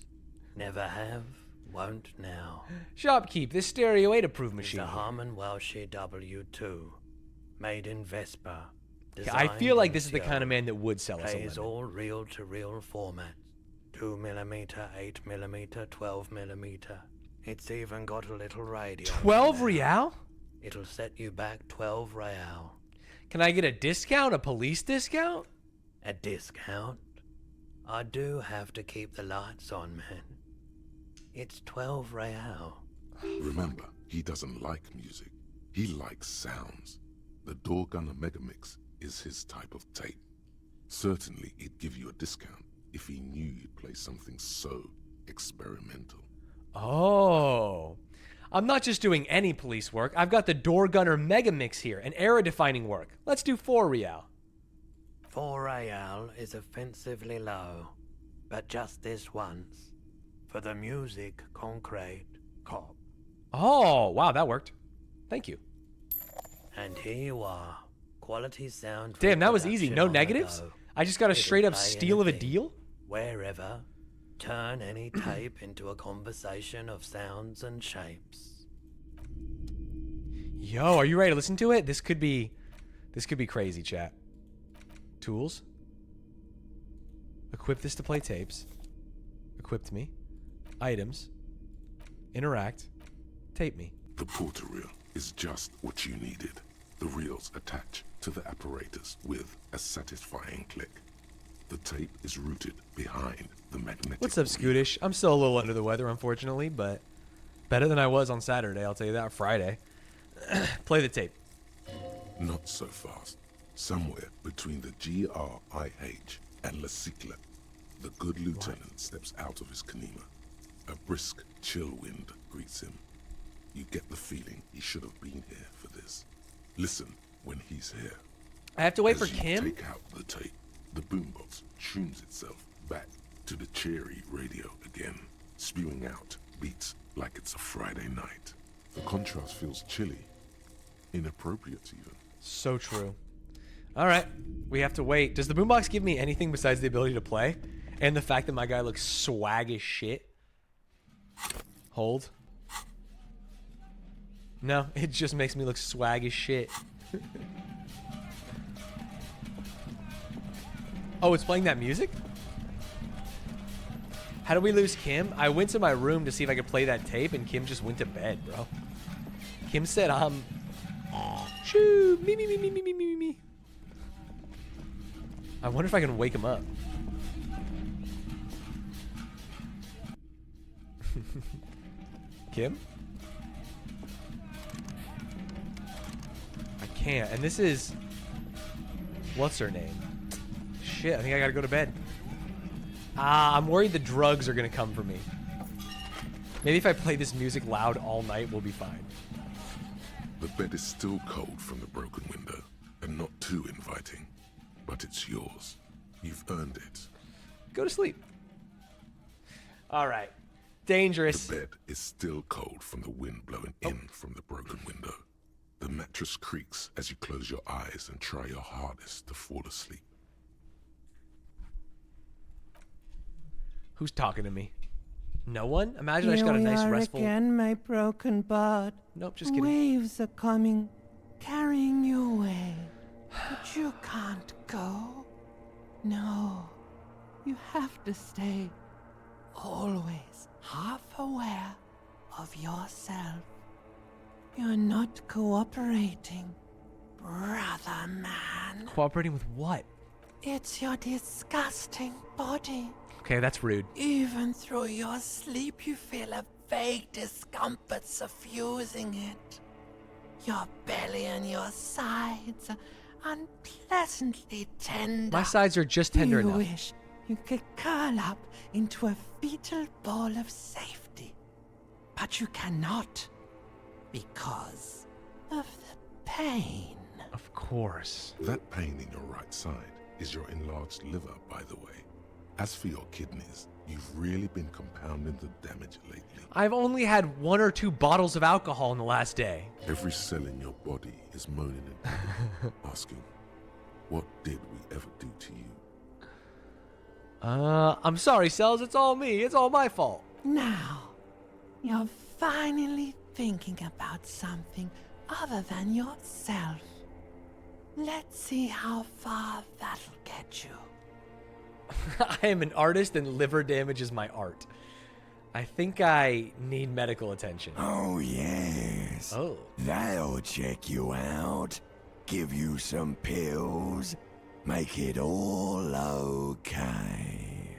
Never have, won't now. Shopkeep, this Stereo 8 approved machine. It's a Harman Welsh W2, made in Vespa. I feel like this is the designed kind of man that would sell us a Plays lemon. all reel-to-reel formats. 2mm, 8mm, 12mm. It's even got a little radio. 12 real? It'll set you back 12 real. Can I get a discount? A police discount? A discount? I do have to keep the lights on, man. It's 12 real. Remember, he doesn't like music. He likes sounds. The Door Gunner Megamix is his type of tape. Certainly, he'd give you a discount if he knew you'd play something so experimental. Oh. I'm not just doing any police work. I've got the Door Gunner Megamix here, an era-defining work. Let's do 4 real. 4 real is offensively low, but just this once. For the music, concrete, cop. Oh, wow, that worked. Thank you. And here you are. Quality sound. Damn, that was easy. reproduction No on the negatives? go. I just got a It'll straight-up play steal of a anything, deal? Wherever. Turn any tape into a conversation of sounds and shapes. Yo, are you ready to listen to it? This could be crazy, chat. Tools. Equip this to play tapes. Equipped me. Items. Interact. Tape me. The porter reel is just what you needed. The reels attach to the apparatus with a satisfying click. The tape is rooted behind the magnetic. What's up, Scootish? I'm still a little under the weather, unfortunately, but better than I was on Saturday, I'll tell you that. Friday. Play the tape. Not so fast. Somewhere between the GRIH and La Cycle, the good lieutenant steps out of his Kanima. A brisk, chill wind greets him. You get the feeling he should have been here for this. Listen when he's here. I have to wait As for you Kim? Take out the tape. The boombox tunes itself back to the cheery radio again, spewing out beats like it's a Friday night. The contrast feels chilly, inappropriate even. So true. All right, we have to wait. Does the boombox give me anything besides the ability to play? And the fact that my guy looks swag as shit? Hold. No, it just makes me look swag as shit. Oh, it's playing that music? How do we lose Kim? I went to my room to see if I could play that tape, and Kim just went to bed, bro. Kim said, shoo, me. I wonder if I can wake him up. Kim? I can't. And this is... What's her name? Shit, I think I gotta go to bed. I'm worried the drugs are gonna come for me. Maybe if I play this music loud all night, we'll be fine. The bed is still cold from the broken window, and not too inviting. But it's yours. You've earned it. Go to sleep. All right. Dangerous. The bed is still cold from the wind blowing in from the broken window. The mattress creaks as you close your eyes and try your hardest to fall asleep. Who's talking to me? No one? Imagine I just got a nice restful... Again, my broken bud. Nope, just kidding. Waves are coming, carrying you away. But you can't go. No. You have to stay always half aware of yourself. You're not cooperating, brother man. Cooperating with what? It's your disgusting body. Okay, that's rude. Even through your sleep, you feel a vague discomfort suffusing it. Your belly and your sides are unpleasantly tender. My sides are just tender you enough. wish you could curl up into a fetal ball of safety. But you cannot, because of the pain. Of course. That pain in your right side is your enlarged liver, by the way. As for your kidneys, you've really been compounding the damage lately. I've only had 1 or 2 bottles of alcohol in the last day. Every cell in your body is moaning and groaning, asking, what did we ever do to you? I'm sorry, Cells. It's all me. It's all my fault. Now, you're finally thinking about something other than yourself. Let's see how far that'll get you. I am an artist and liver damage is my art. I think I need medical attention. Oh, yes. Oh. They'll check you out, give you some pills, make it all okay.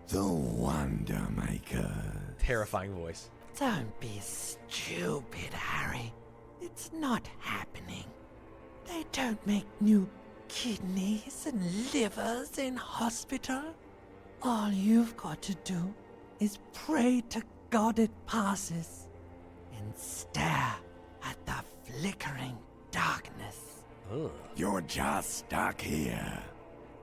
The Wonder Maker. Terrifying voice. Don't be stupid, Harry. It's not happening. They don't make new kidneys and livers in hospital. All you've got to do is pray to God it passes and stare at the flickering darkness. Ugh. You're just stuck here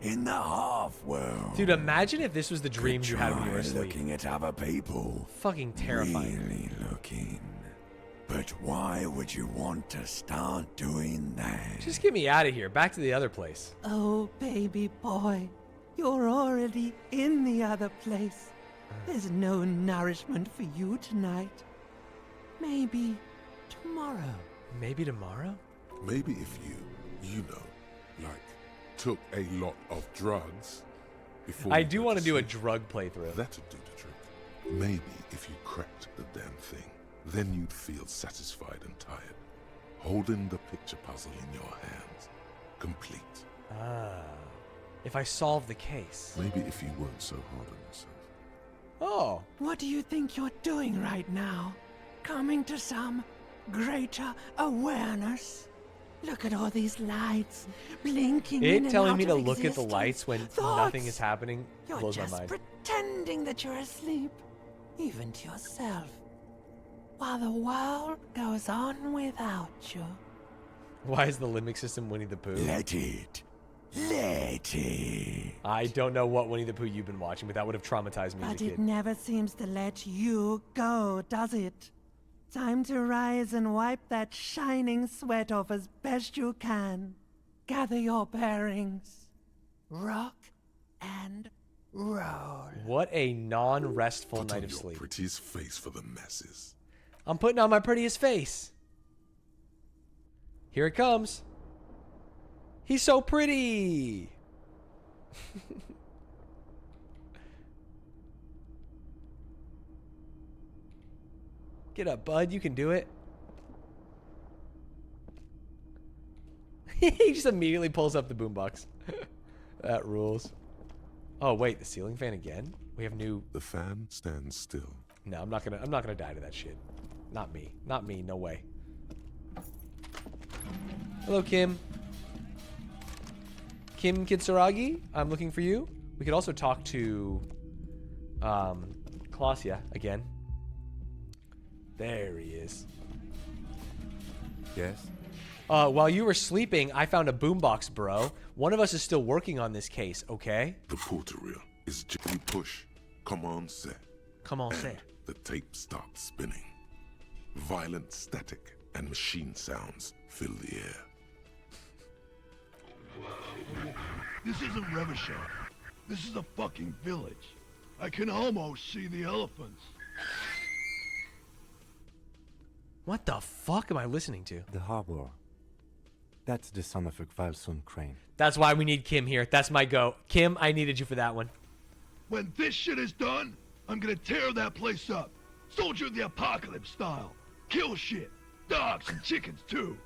in the half-world. Dude, imagine if this was the dreams you had when you were Try asleep. looking at other people. Fucking terrifying. Really looking. But why would you want to start doing that? Just get me out of here. Back to the other place. Oh, baby boy, you're already in the other place. There's no nourishment for you tonight. Maybe tomorrow. Maybe tomorrow? Maybe if you know, like, took a lot of drugs before I you do went want to do a sleep, drug playthrough. that'd do the trick. Maybe if you cracked the damn thing, then you'd feel satisfied and tired, holding the picture puzzle in your hands, complete. Ah. If I solve the case. Maybe if you weren't so hard on yourself. Oh. What do you think you're doing right now? Coming to some greater awareness? Look at all these lights blinking in It and telling out me to of look at the existence. lights when Thoughts. nothing is happening You're blows my just mind. pretending that you're asleep, even to yourself, while the world goes on without you. Why is the limbic system Winnie the Pooh? Let it. Let it. I don't know what Winnie the Pooh you've been watching, but that would have traumatized me as a But kid. it never seems to let you go, does it? Time to rise and wipe that shining sweat off as best you can. Gather your bearings. Rock and roll. What a non-restful Put night on of your sleep. prettiest face for the masses. I'm putting on my prettiest face. Here it comes. He's so pretty. Get up, bud. You can do it. He just immediately pulls up the boombox. That rules. Oh wait, the ceiling fan again? We have new. The fan stands still. No, I'm not gonna die to that shit. Not me. Not me. No way. Hello, Kim. Kim Kitsuragi, I'm looking for you. We could also talk to Klausya again. There he is. Yes? While you were sleeping, I found a boombox, bro. One of us is still working on this case, okay? The portal reel is gently push. Come on, set. Come on, set. The tape starts spinning. Violent static and machine sounds fill the air. This isn't Revachol. This is a fucking village. I can almost see the elephants. What the fuck am I listening to? The harbor. That's the son of a Kvalsund crane. That's why we need Kim here. That's my go. Kim, I needed you for that one. When this shit is done, I'm gonna tear that place up. Soldier of the Apocalypse style. Kill shit. Dogs and chickens, too.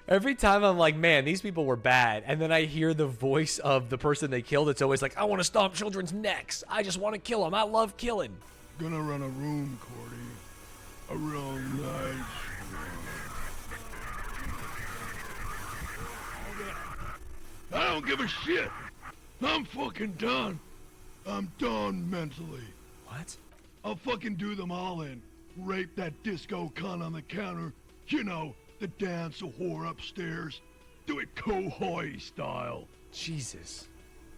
Every time I'm like, man, these people were bad. And then I hear the voice of the person they killed. It's always like, I want to stomp children's necks. I just want to kill them. I love killing. Gonna run a room, Cordy. A real nice room. I don't give a shit. I'm fucking done. I'm done mentally. What? I'll fucking do them all in. Rape that disco cunt on the counter. You know, the dance a whore upstairs. Do it Kohoi style. Jesus.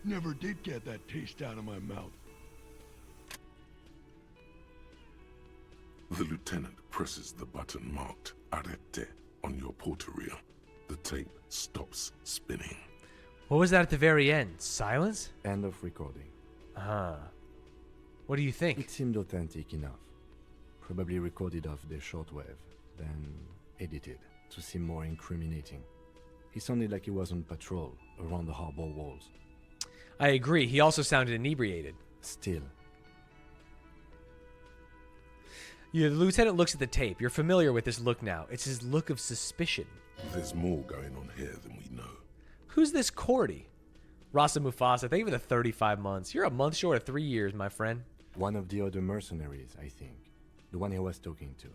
Never did get that taste out of my mouth. The lieutenant presses the button marked Arete on your portal-reel. The tape stops spinning. What was that at the very end? Silence? End of recording. What do you think? It seemed authentic enough. Probably recorded off the shortwave, then edited to seem more incriminating. He sounded like he was on patrol around the harbor walls. I agree. He also sounded inebriated. Still. The lieutenant looks at the tape. You're familiar with this look now. It's his look of suspicion. There's more going on here than we know. Who's this Cordy? Rasa Mufasa, thank you for the 35 months. You're a month short of 3 years, my friend. One of the other mercenaries, I think. The one he was talking to.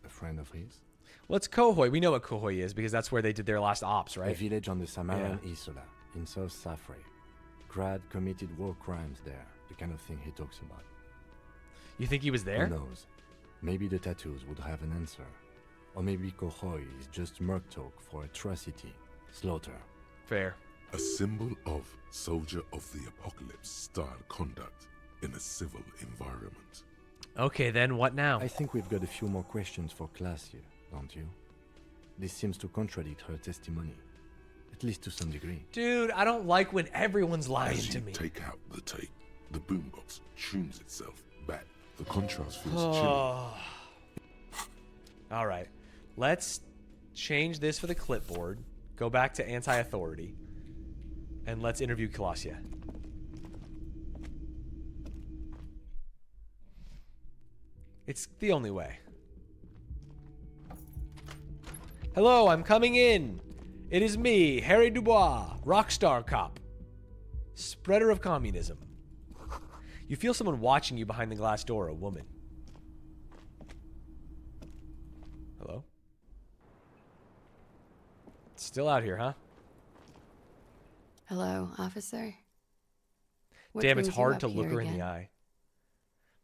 A friend of his? Well, it's Kohoi. We know what Kohoi is because that's where they did their last ops, right? A village on the Samaran Isola, in South Safre. Grad committed war crimes there. The kind of thing he talks about. You think he was there? Who knows? Maybe the tattoos would have an answer. Or maybe Kohoi is just merc talk for atrocity, slaughter. Fair. A symbol of soldier of the apocalypse style conduct in a civil environment. Okay, then what now? I think we've got a few more questions for class here, don't you? This seems to contradict her testimony, at least to some degree. Dude, I don't like when everyone's lying As to you me. take out the tape, the boombox tunes itself back. The contrast feels chilling. All right, let's change this for the clipboard. Go back to anti-authority. And let's interview Colossia. It's the only way. Hello, I'm coming in. It is me, Harry Dubois, rockstar cop. Spreader of communism. You feel someone watching you behind the glass door, a woman. Hello? Still out here, huh? Hello, officer. What Damn, it's brings you hard up to look here her in the again? eye.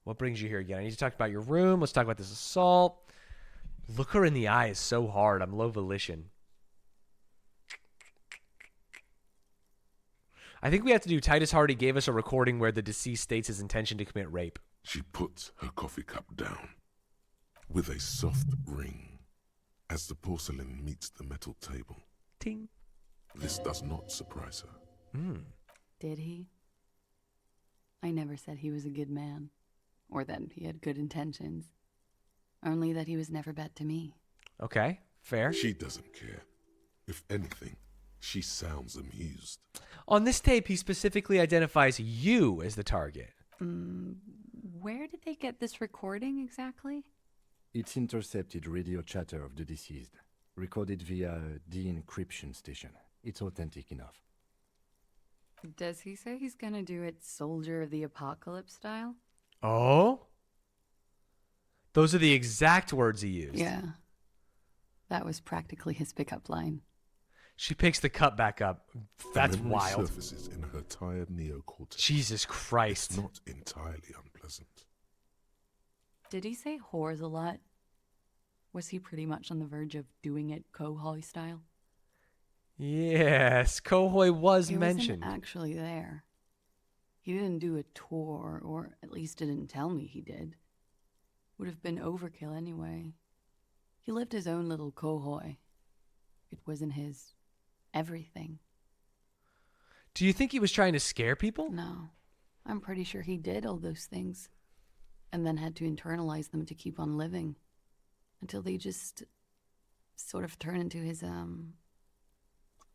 What brings you here again? I need to talk about your room. Let's talk about this assault. Look her in the eye is so hard. I'm low volition. I think we have to do Titus Hardy gave us a recording where the deceased states his intention to commit rape. She puts her coffee cup down with a soft ring as the porcelain meets the metal table. Ting. This does not surprise her. Did he? I never said he was a good man, or that he had good intentions. Only that he was never bad to me. Okay, fair. She doesn't care. If anything, she sounds amused. On this tape, he specifically identifies you as the target. Where did they get this recording exactly? It's intercepted radio chatter of the deceased, recorded via a de-encryption station. It's authentic enough. Does he say he's gonna do it Soldier of the Apocalypse style? Oh? Those are the exact words he used. Yeah. That was practically his pickup line. She picks the cup back up. That's The memory wild. surfaces in her tired neocortex. Jesus Christ. It's not entirely unpleasant. Did he say whores a lot? Was he pretty much on the verge of doing it Kohoi style? Yes, Kohoi was He mentioned. wasn't actually there. He didn't do a tour, or at least didn't tell me he did. Would have been overkill anyway. He lived his own little Kohoi. It wasn't his everything. Do you think he was trying to scare people? No. I'm pretty sure he did all those things. And then had to internalize them to keep on living. Until they just sort of turn into his,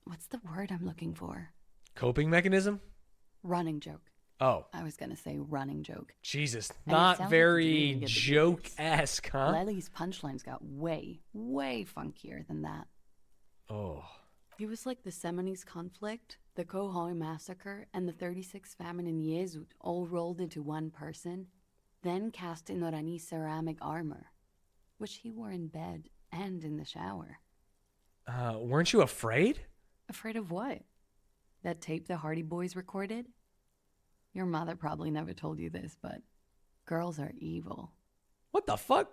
what's the word I'm looking for? Coping mechanism? Running joke. Oh. I was gonna say running joke. Jesus. And it Not sounds like very you didn't get the joke-esque, huh? Lely's punchlines got way, way funkier than that. Oh. He was like the Seminoles conflict, the Khohoi massacre, and the 36 famine in Yezud all rolled into one person, then cast in Orani ceramic armor, which he wore in bed and in the shower. Weren't you afraid? Afraid of what? That tape the Hardy Boys recorded? Your mother probably never told you this, but girls are evil. What the fuck?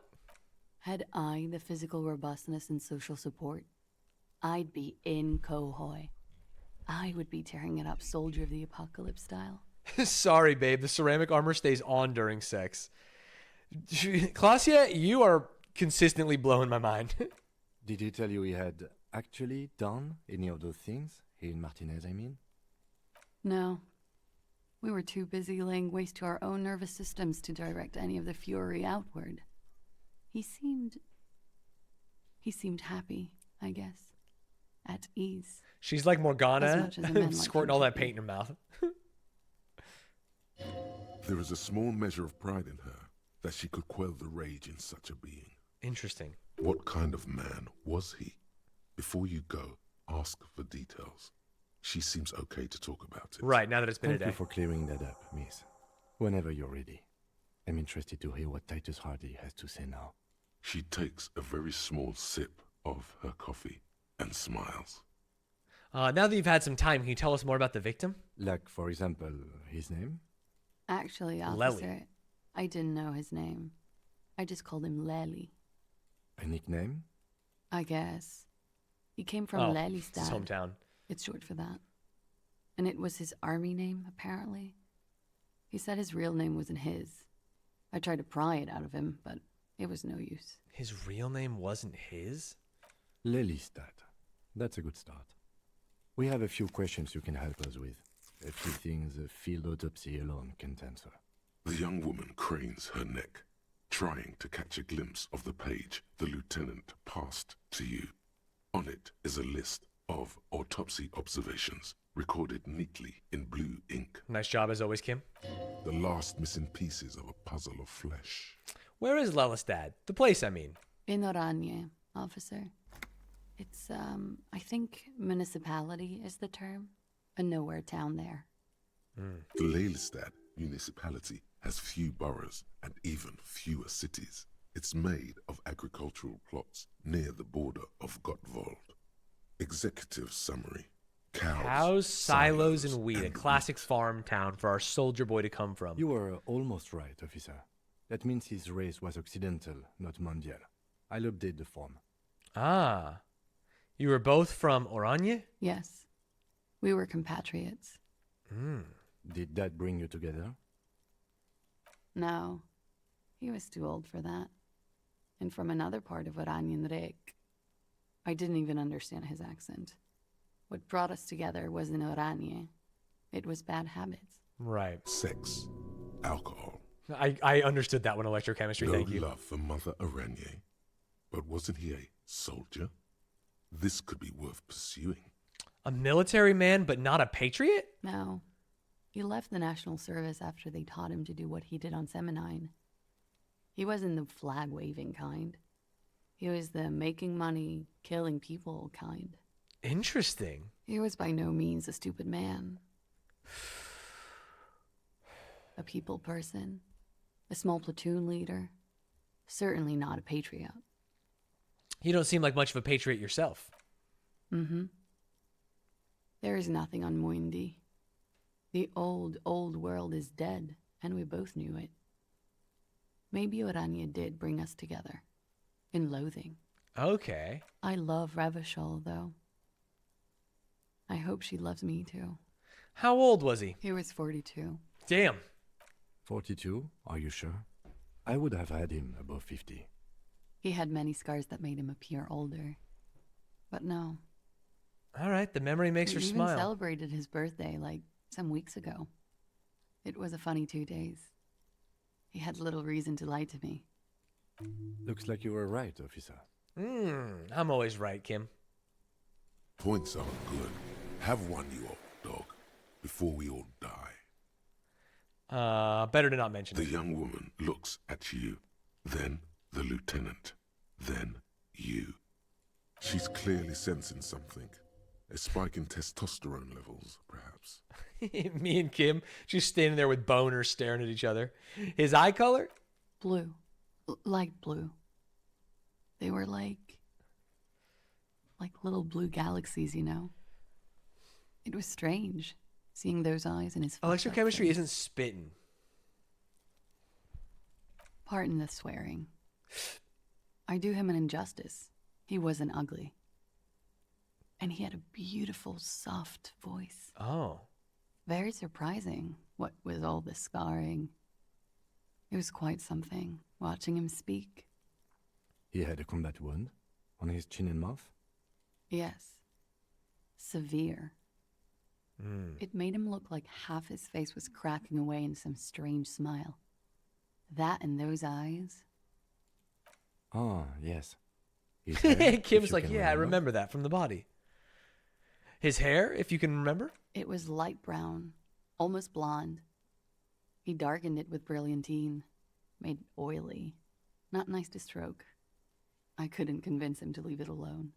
Had I the physical robustness and social support, I'd be in Khohoi. I would be tearing it up Soldier of the Apocalypse style. Sorry, babe. The ceramic armor stays on during sex. Klasia, you are consistently blowing my mind. Did he tell you he had actually done any of those things? He and Martinez, I mean? No. We were too busy laying waste to our own nervous systems to direct any of the fury outward. He seemed happy, I guess. At ease. She's like Morgana, As much as a man like squirting him all that should be. paint in her mouth. There is a small measure of pride in her that she could quell the rage in such a being. Interesting. What kind of man was he? Before you go, ask for details. She seems okay to talk about it. Right, now that it's been Thank a day. you for clearing that up, miss. Whenever you're ready. I'm interested to hear what Titus Hardy has to say now. She takes a very small sip of her coffee and smiles. Now that you've had some time, can you tell us more about the victim? Like, for example, his name? Actually, Lely. officer, I didn't know his name. I just called him Lely. A nickname? I guess. He came from Oh, Lely's his hometown. It's short for that. And it was his army name, apparently. He said his real name wasn't his. I tried to pry it out of him, but it was no use. His real name wasn't his? Lelystad. That's a good start. We have a few questions you can help us with. A few things a field autopsy alone can't answer. The young woman cranes her neck, trying to catch a glimpse of the page the lieutenant passed to you. On it is a list of autopsy observations recorded neatly in blue ink. Nice job as always, Kim. The last missing pieces of a puzzle of flesh. Where is Lelystad? The place, I mean. In Oranje, officer. It's, I think municipality is the term. A nowhere town there. The Lelystad municipality has few boroughs and even fewer cities. It's made of agricultural plots near the border of Gottwald. Executive summary. Cows, silos, and wheat. A classic farm town for our soldier boy to come from. You were almost right, officer. That means his race was occidental, not mondial. I'll update the form. Ah. You were both from Oranje? Yes. We were compatriots. Did that bring you together? No. He was too old for that. And from another part of Oranjenrek. I didn't even understand his accent. What brought us together wasn't Oranje. It was bad habits. Right. Sex. Alcohol. I understood that one, electrochemistry, No thank you. love for Mother Oranje. But wasn't he a soldier? This could be worth pursuing. A military man, but not a patriot? No. He left the National Service after they taught him to do what he did on Seminine. He wasn't the flag-waving kind. He was the making money, killing people kind. Interesting. He was by no means a stupid man. A people person. A small platoon leader. Certainly not a patriot. You don't seem like much of a patriot yourself. Mm-hmm. There is nothing on Muindi. The old, old world is dead, and we both knew it. Maybe Oranje did bring us together. In loathing. Okay. I love Revachol, though. I hope she loves me, too. How old was he? He was 42. Damn. 42? Are you sure? I would have had him above 50. He had many scars that made him appear older. But no. All right, the memory makes her We even smile. celebrated his birthday, like, some weeks ago. It was a funny 2 days. He had little reason to lie to me. Looks like you were right, officer. I'm always right, Kim. Points are good. Have one, you old dog, before we all die. Better to not mention The it. young woman looks at you, then the lieutenant, then you. She's clearly sensing something. A spike in testosterone levels, perhaps. Me and Kim just standing there with boners staring at each other. His eye color? Blue. Light blue. They were like little blue galaxies, you know? It was strange, seeing those eyes in his Electrochemistry isn't spitting. Pardon the swearing. I do him an injustice. He wasn't ugly. And he had a beautiful, soft voice. Oh. Very surprising, what with all the scarring. It was quite something, watching him speak. He had a combat wound on his chin and mouth? Yes. Severe. It made him look like half his face was cracking away in some strange smile. That and those eyes. Oh, yes. His hair, if Kim's you like, can yeah, I remember that from the body. His hair, if you can remember? It was light brown, almost blonde. He darkened it with brilliantine, made it oily. Not nice to stroke. I couldn't convince him to leave it alone.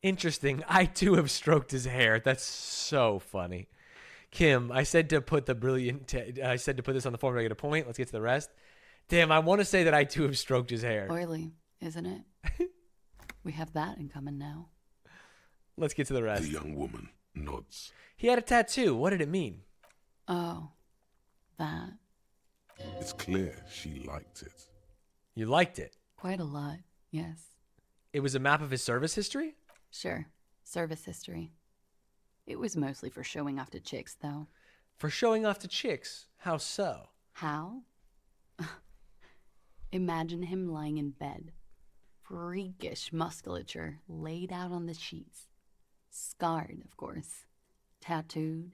Interesting. I too have stroked his hair. That's so funny. Kim, I said to put I said to put this on the form. Do I get a point? Let's get to the rest. Damn, I want to say that I too have stroked his hair. Oily, isn't it? We have that in common now. Let's get to the rest. The young woman nods. He had a tattoo. What did it mean? Oh, that. It's clear she liked it. You liked it? Quite a lot, yes. It was a map of his service history? Sure, service history. It was mostly for showing off to chicks, though. For showing off to chicks? How so? How? Imagine him lying in bed. Freakish musculature laid out on the sheets. Scarred, of course. Tattooed.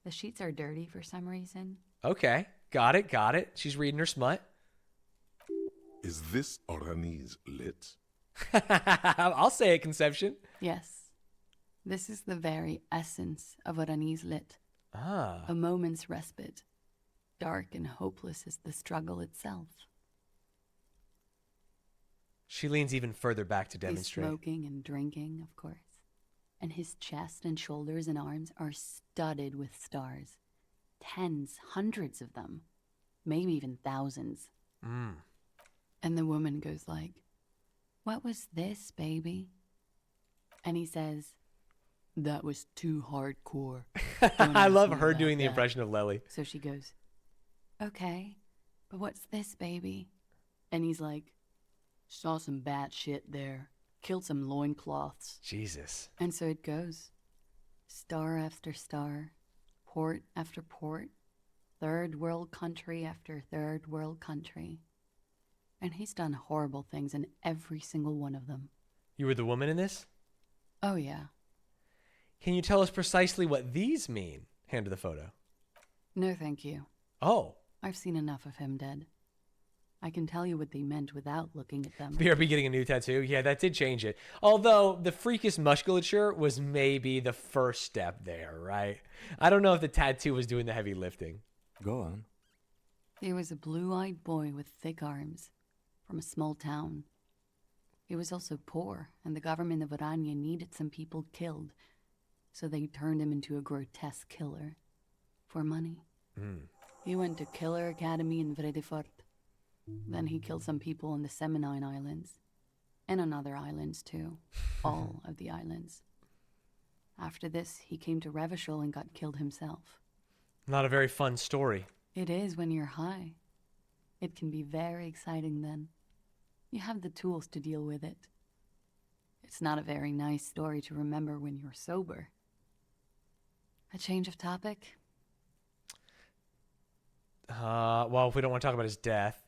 The sheets are dirty for some reason. Okay, got it. She's reading her smut. Is this Orani's lit? I'll say it, Conception. Yes. This is the very essence of Orani's lit. Ah. A moment's respite. Dark and hopeless as the struggle itself. She leans even further back to demonstrate. He's smoking and drinking, of course. And his chest and shoulders and arms are studded with stars. Tens, hundreds of them. Maybe even thousands. And the woman goes like, "What was this, baby?" And he says, "That was too hardcore." I love her doing the impression of Lely. So she goes, "Okay, but what's this, baby?" And he's like, "Saw some bad shit there. Killed some loincloths." Jesus. And so it goes. Star after star. Port after port. Third world country after third world country. And he's done horrible things in every single one of them. You were the woman in this? Oh, yeah. Can you tell us precisely what these mean? Hand her the photo. No, thank you. Oh. I've seen enough of him dead. I can tell you what they meant without looking at them. BRB getting a new tattoo? Yeah, that did change it. Although the freakish musculature was maybe the first step there, right? I don't know if the tattoo was doing the heavy lifting. Go on. He was a blue-eyed boy with thick arms from a small town. He was also poor, and the government of Orania needed some people killed, so they turned him into a grotesque killer for money. He went to Killer Academy in Vredefort. Then he killed some people on the Seminine Islands, and on other islands too. All of the islands. After this, he came to Revachol and got killed himself. Not a very fun story. It is when you're high. It can be very exciting then. You have the tools to deal with it. It's not a very nice story to remember when you're sober. A change of topic? Well, if we don't want to talk about his death.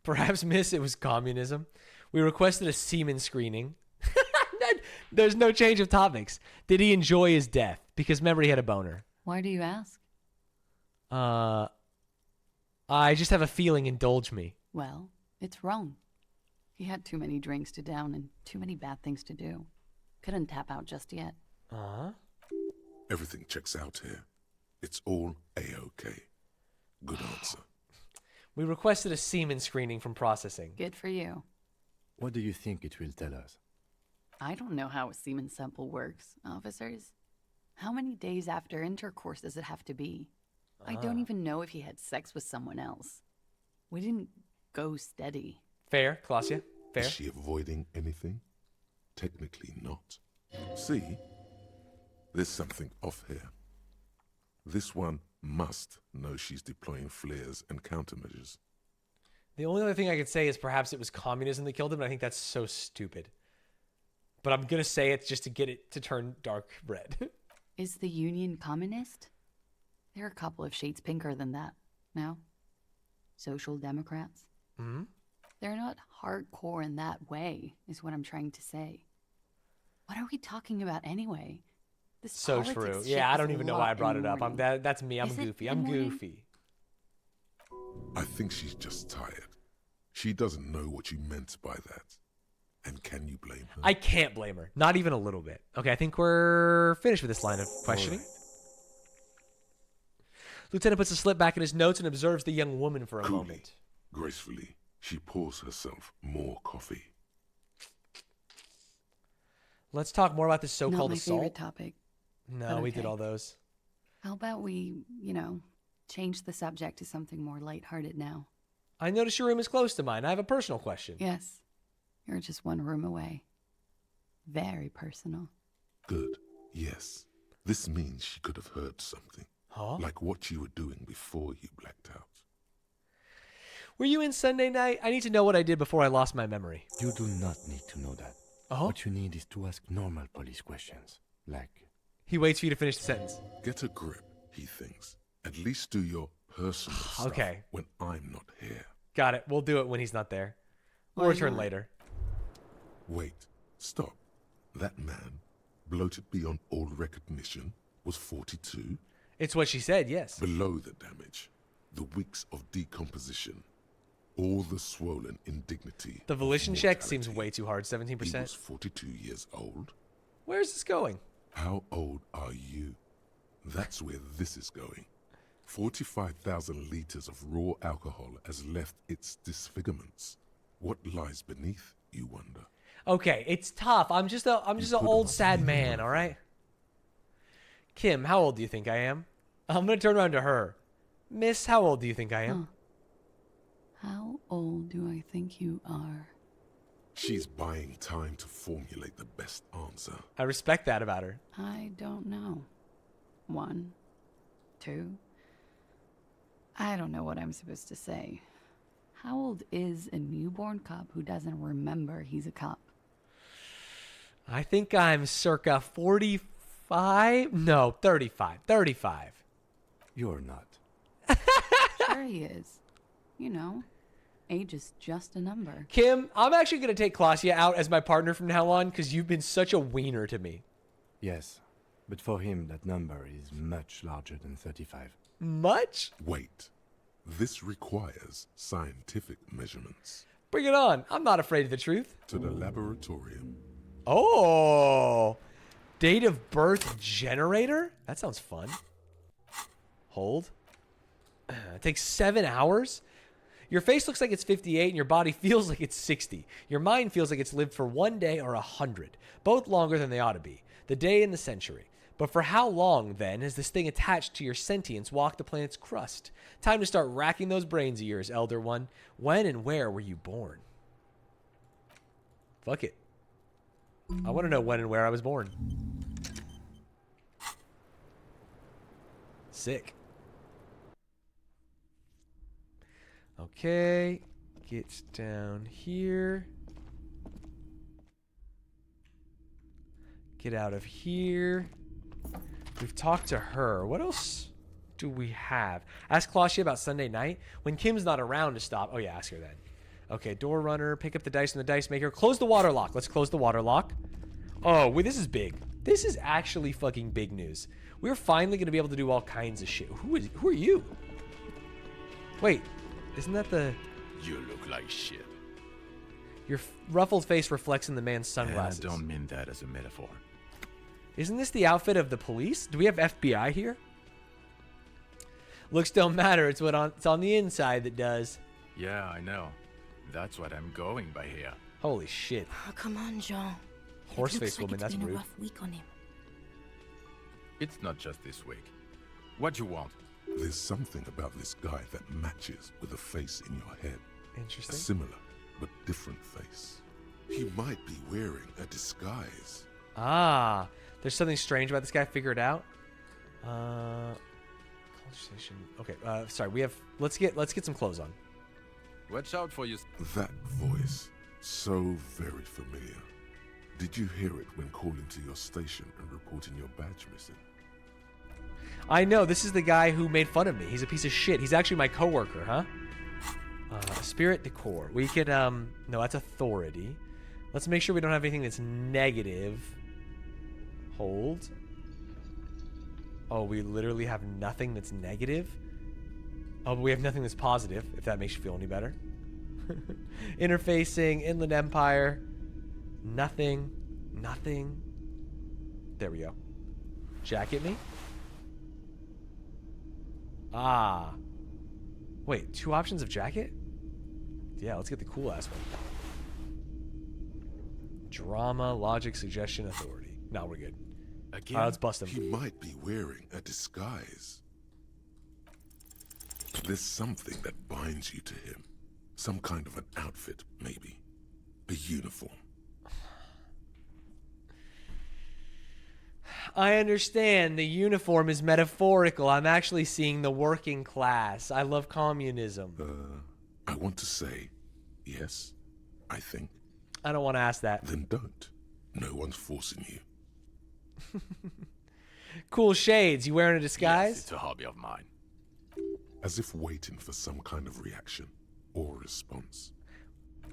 Perhaps, miss, it was communism. We requested a semen screening. There's no change of topics. Did he enjoy his death? Because remember, he had a boner. Why do you ask? I just have a feeling, indulge me. Well, it's wrong. He had too many drinks to down and too many bad things to do. Couldn't tap out just yet. Everything checks out here. It's all A-OK. Good answer. We requested a semen screening from processing. Good for you. What do you think it will tell us? I don't know how a semen sample works, officers. How many days after intercourse does it have to be? I don't even know if he had sex with someone else. We didn't go steady. Fair, Klausya. Fair. Is she avoiding anything? Technically not. See? There's something off here. This one must know she's deploying flares and countermeasures. The only other thing I could say is perhaps it was communism that killed him, and I think that's so stupid. But I'm going to say it just to get it to turn dark red. Is the Union communist? They're a couple of shades pinker than that, no? Social Democrats? Hmm? They're not hardcore in that way, is what I'm trying to say. What are we talking about anyway? This So politics true. shit Yeah, I is don't a even know lot why I brought in it up. morning. That's me. I'm Is it goofy. the I'm morning? goofy. I think she's just tired. She doesn't know what you meant by that. And can you blame her? I can't blame her. Not even a little bit. Okay, I think we're finished with this line of questioning. Lieutenant puts a slip back in his notes and observes the young woman for a Coolly, moment. gracefully, she pours herself more coffee. Let's talk more about this so-called Not my assault. favorite topic. No, but we did okay. all those. How about we, change the subject to something more lighthearted now? I notice your room is close to mine. I have a personal question. Yes. You're just one room away. Very personal. Good. Yes. This means she could have heard something. Huh? Like what you were doing before you blacked out. Were you in Sunday night? I need to know what I did before I lost my memory. You do not need to know that. What you need is to ask normal police questions. Like... He waits for you to finish the sentence. Get a grip, he thinks. At least do your personal stuff Okay. when I'm not here. Got it. We'll do it when he's not there. We'll Why return not? later. Wait. Stop. That man, bloated beyond all recognition, was 42? It's what she said, yes. Below the damage, the weeks of decomposition, all the swollen indignity. The volition check seems way too hard, 17%. He was 42 years old. Where's this going? How old are you? That's where this is going. 45,000 liters of raw alcohol has left its disfigurements. What lies beneath, you wonder? Okay, it's tough. I'm just an old sad man, all right? Kim, how old do you think I am? I'm going to turn around to her. Miss, how old do you think I am? How old do I think you are? She's buying time to formulate the best answer. I respect that about her. I don't know. 1, 2. I don't know what I'm supposed to say. How old is a newborn cop who doesn't remember he's a cop? I think I'm circa 45. No, 35. 35. You're not. Sure he is. Age is just a number. Kim, I'm actually going to take Klausya out as my partner from now on because you've been such a wiener to me. Yes, but for him that number is much larger than 35. Much? Wait. This requires scientific measurements. Bring it on. I'm not afraid of the truth. To the laboratorium. Oh, date of birth generator? That sounds fun. Hold. It takes 7 hours. Your face looks like it's 58 and your body feels like it's 60. Your mind feels like it's lived for 1 day or 100, both longer than they ought to be. The day and the century. But for how long, then, has this thing attached to your sentience walked the planet's crust? Time to start racking those brains of yours, Elder One. When and where were you born? Fuck it. I want to know when and where I was born. Sick. Okay. Get down here. Get out of here. We've talked to her. What else do we have? Ask Klausya about Sunday night. When Kim's not around to stop. Oh, yeah, ask her then. Okay, door runner. Pick up the dice from the dice maker. Close the water lock. Let's close the water lock. Oh, wait, this is big. This is actually fucking big news. We're finally going to be able to do all kinds of shit. Who are you? Wait, isn't that the... You look like shit. Your ruffled face reflects in the man's sunglasses. I don't mean that as a metaphor. Isn't this the outfit of the police? Do we have FBI here? Looks don't matter. It's it's on the inside that does. Yeah, I know. That's what I'm going by here. Holy shit. Oh, come on, Jean. Horseface woman, that's been rude. a rough week on him. It's not just this week. What you want? There's something about this guy that matches with a face in your head. Interesting. A similar but different face. He might be wearing a disguise. Ah, there's something strange about this guy. Figure it out. Conversation. Okay. Sorry. Let's get some clothes on. Watch out for you. That voice, so very familiar. Did you hear it when calling to your station and reporting your badge missing? I know. This is the guy who made fun of me. He's a piece of shit. He's actually my coworker, huh? Spirit decor. We could no, that's authority. Let's make sure we don't have anything that's negative. Hold. Oh, we literally have nothing that's negative? Oh, but we have nothing that's positive, if that makes you feel any better. Interfacing, Inland Empire. Nothing. Nothing. There we go. Jacket me? Ah. Wait, 2 options of jacket? Yeah, let's get the cool ass one. Drama, logic, suggestion, authority. No, we're good. Again, All right, let's bust him. He might be wearing a disguise. There's something that binds you to him. Some kind of an outfit, maybe. A uniform. I understand the uniform is metaphorical. I'm actually seeing the working class. I love communism. I want to say, yes, I think. I don't want to ask that. Then don't. No one's forcing you. Cool shades. You wearing a disguise? Yes, it's a hobby of mine. As if waiting for some kind of reaction or response.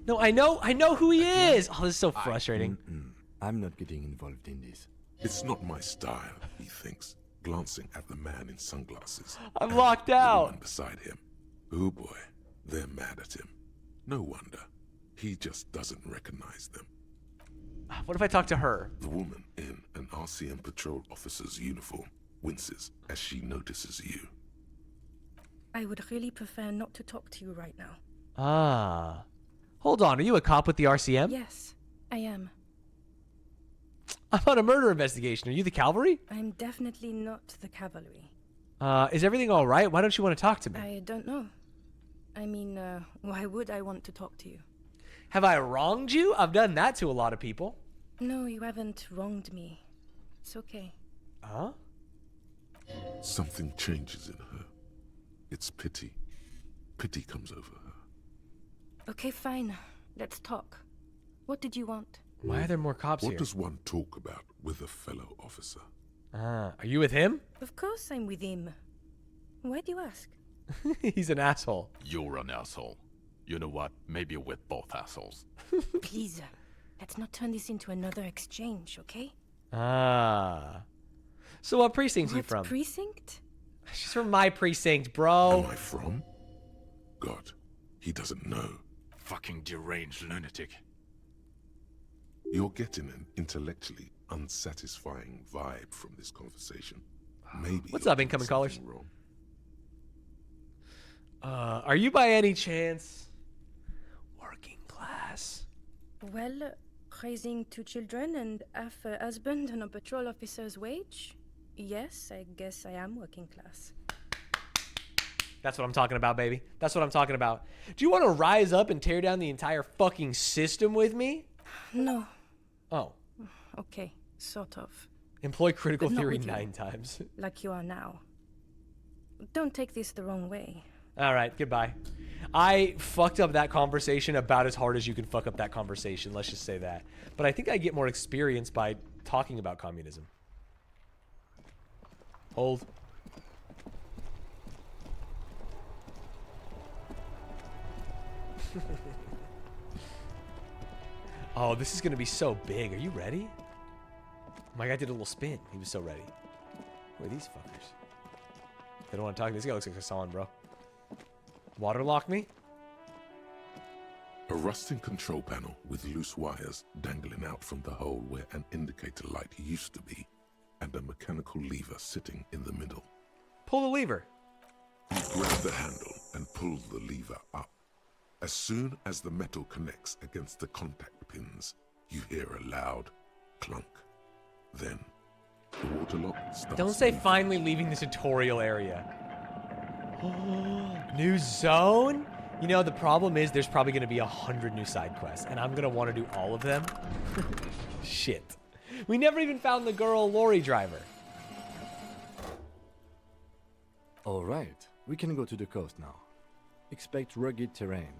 No, I know who he is. Oh, this is so frustrating. I'm not getting involved in this. It's not my style, he thinks, glancing at the man in sunglasses. I'm locked out. The woman beside him. Oh boy, they're mad at him. No wonder. He just doesn't recognize them. What if I talk to her? The woman in an RCM patrol officer's uniform winces as she notices you. I would really prefer not to talk to you right now. Ah. Hold on, are you a cop with the RCM? Yes, I am. I'm on a murder investigation. Are you the cavalry? I'm definitely not the cavalry. Is everything all right? Why don't you want to talk to me? I don't know. I mean, why would I want to talk to you? Have I wronged you? I've done that to a lot of people. No, you haven't wronged me. It's okay. Huh? Something changes in her. It's pity. Pity comes over her. Okay, fine. Let's talk. What did you want? Why are there more cops What here? does one talk about with a fellow officer? Are you with him? Of course I'm with him. Why do you ask? He's an asshole. You're an asshole. You know what? Maybe we're both assholes. Please, let's not turn this into another exchange, okay? Ah. So what precinct are you What from? precinct? She's from my precinct, bro. Am I from? God, he doesn't know. Fucking deranged lunatic. You're getting an intellectually unsatisfying vibe from this conversation. Maybe. What's you're up, doing incoming callers? something wrong. Are you by any chance working class? Well, raising 2 children and half a husband on a patrol officer's wage? Yes, I guess I am working class. That's what I'm talking about, baby. That's what I'm talking about. Do you want to rise up and tear down the entire fucking system with me? No. Oh. Okay, sort of. Employ critical But not theory with you. 9 times. Like you are now. Don't take this the wrong way. All right, goodbye. I fucked up that conversation about as hard as you can fuck up that conversation. Let's just say that. But I think I get more experience by talking about communism. Hold. Oh, this is going to be so big. Are you ready? My guy did a little spin. He was so ready. Who are these fuckers? They don't want to talk. This guy looks like Hassan, bro. Waterlock me? A rusting control panel with loose wires dangling out from the hole where an indicator light used to be, and a mechanical lever sitting in the middle. Pull the lever. You grab the handle and pull the lever up. As soon as the metal connects against the contact pins, you hear a loud clunk. Then, the water lock starts. Don't say finally leaving the tutorial area. New zone? You know, the problem is there's probably going to be 100 new side quests, and I'm going to want to do all of them. Shit. We never even found the girl lorry driver. All right, we can go to the coast now. Expect rugged terrain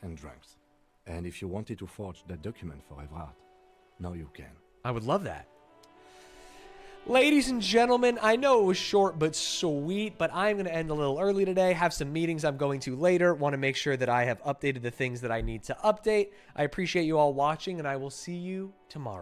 and drunks. And if you wanted to forge that document for Evrard, now you can. I would love that. Ladies and gentlemen, I know it was short but sweet, but I'm going to end a little early today. Have some meetings I'm going to later. Want to make sure that I have updated the things that I need to update. I appreciate you all watching, and I will see you tomorrow.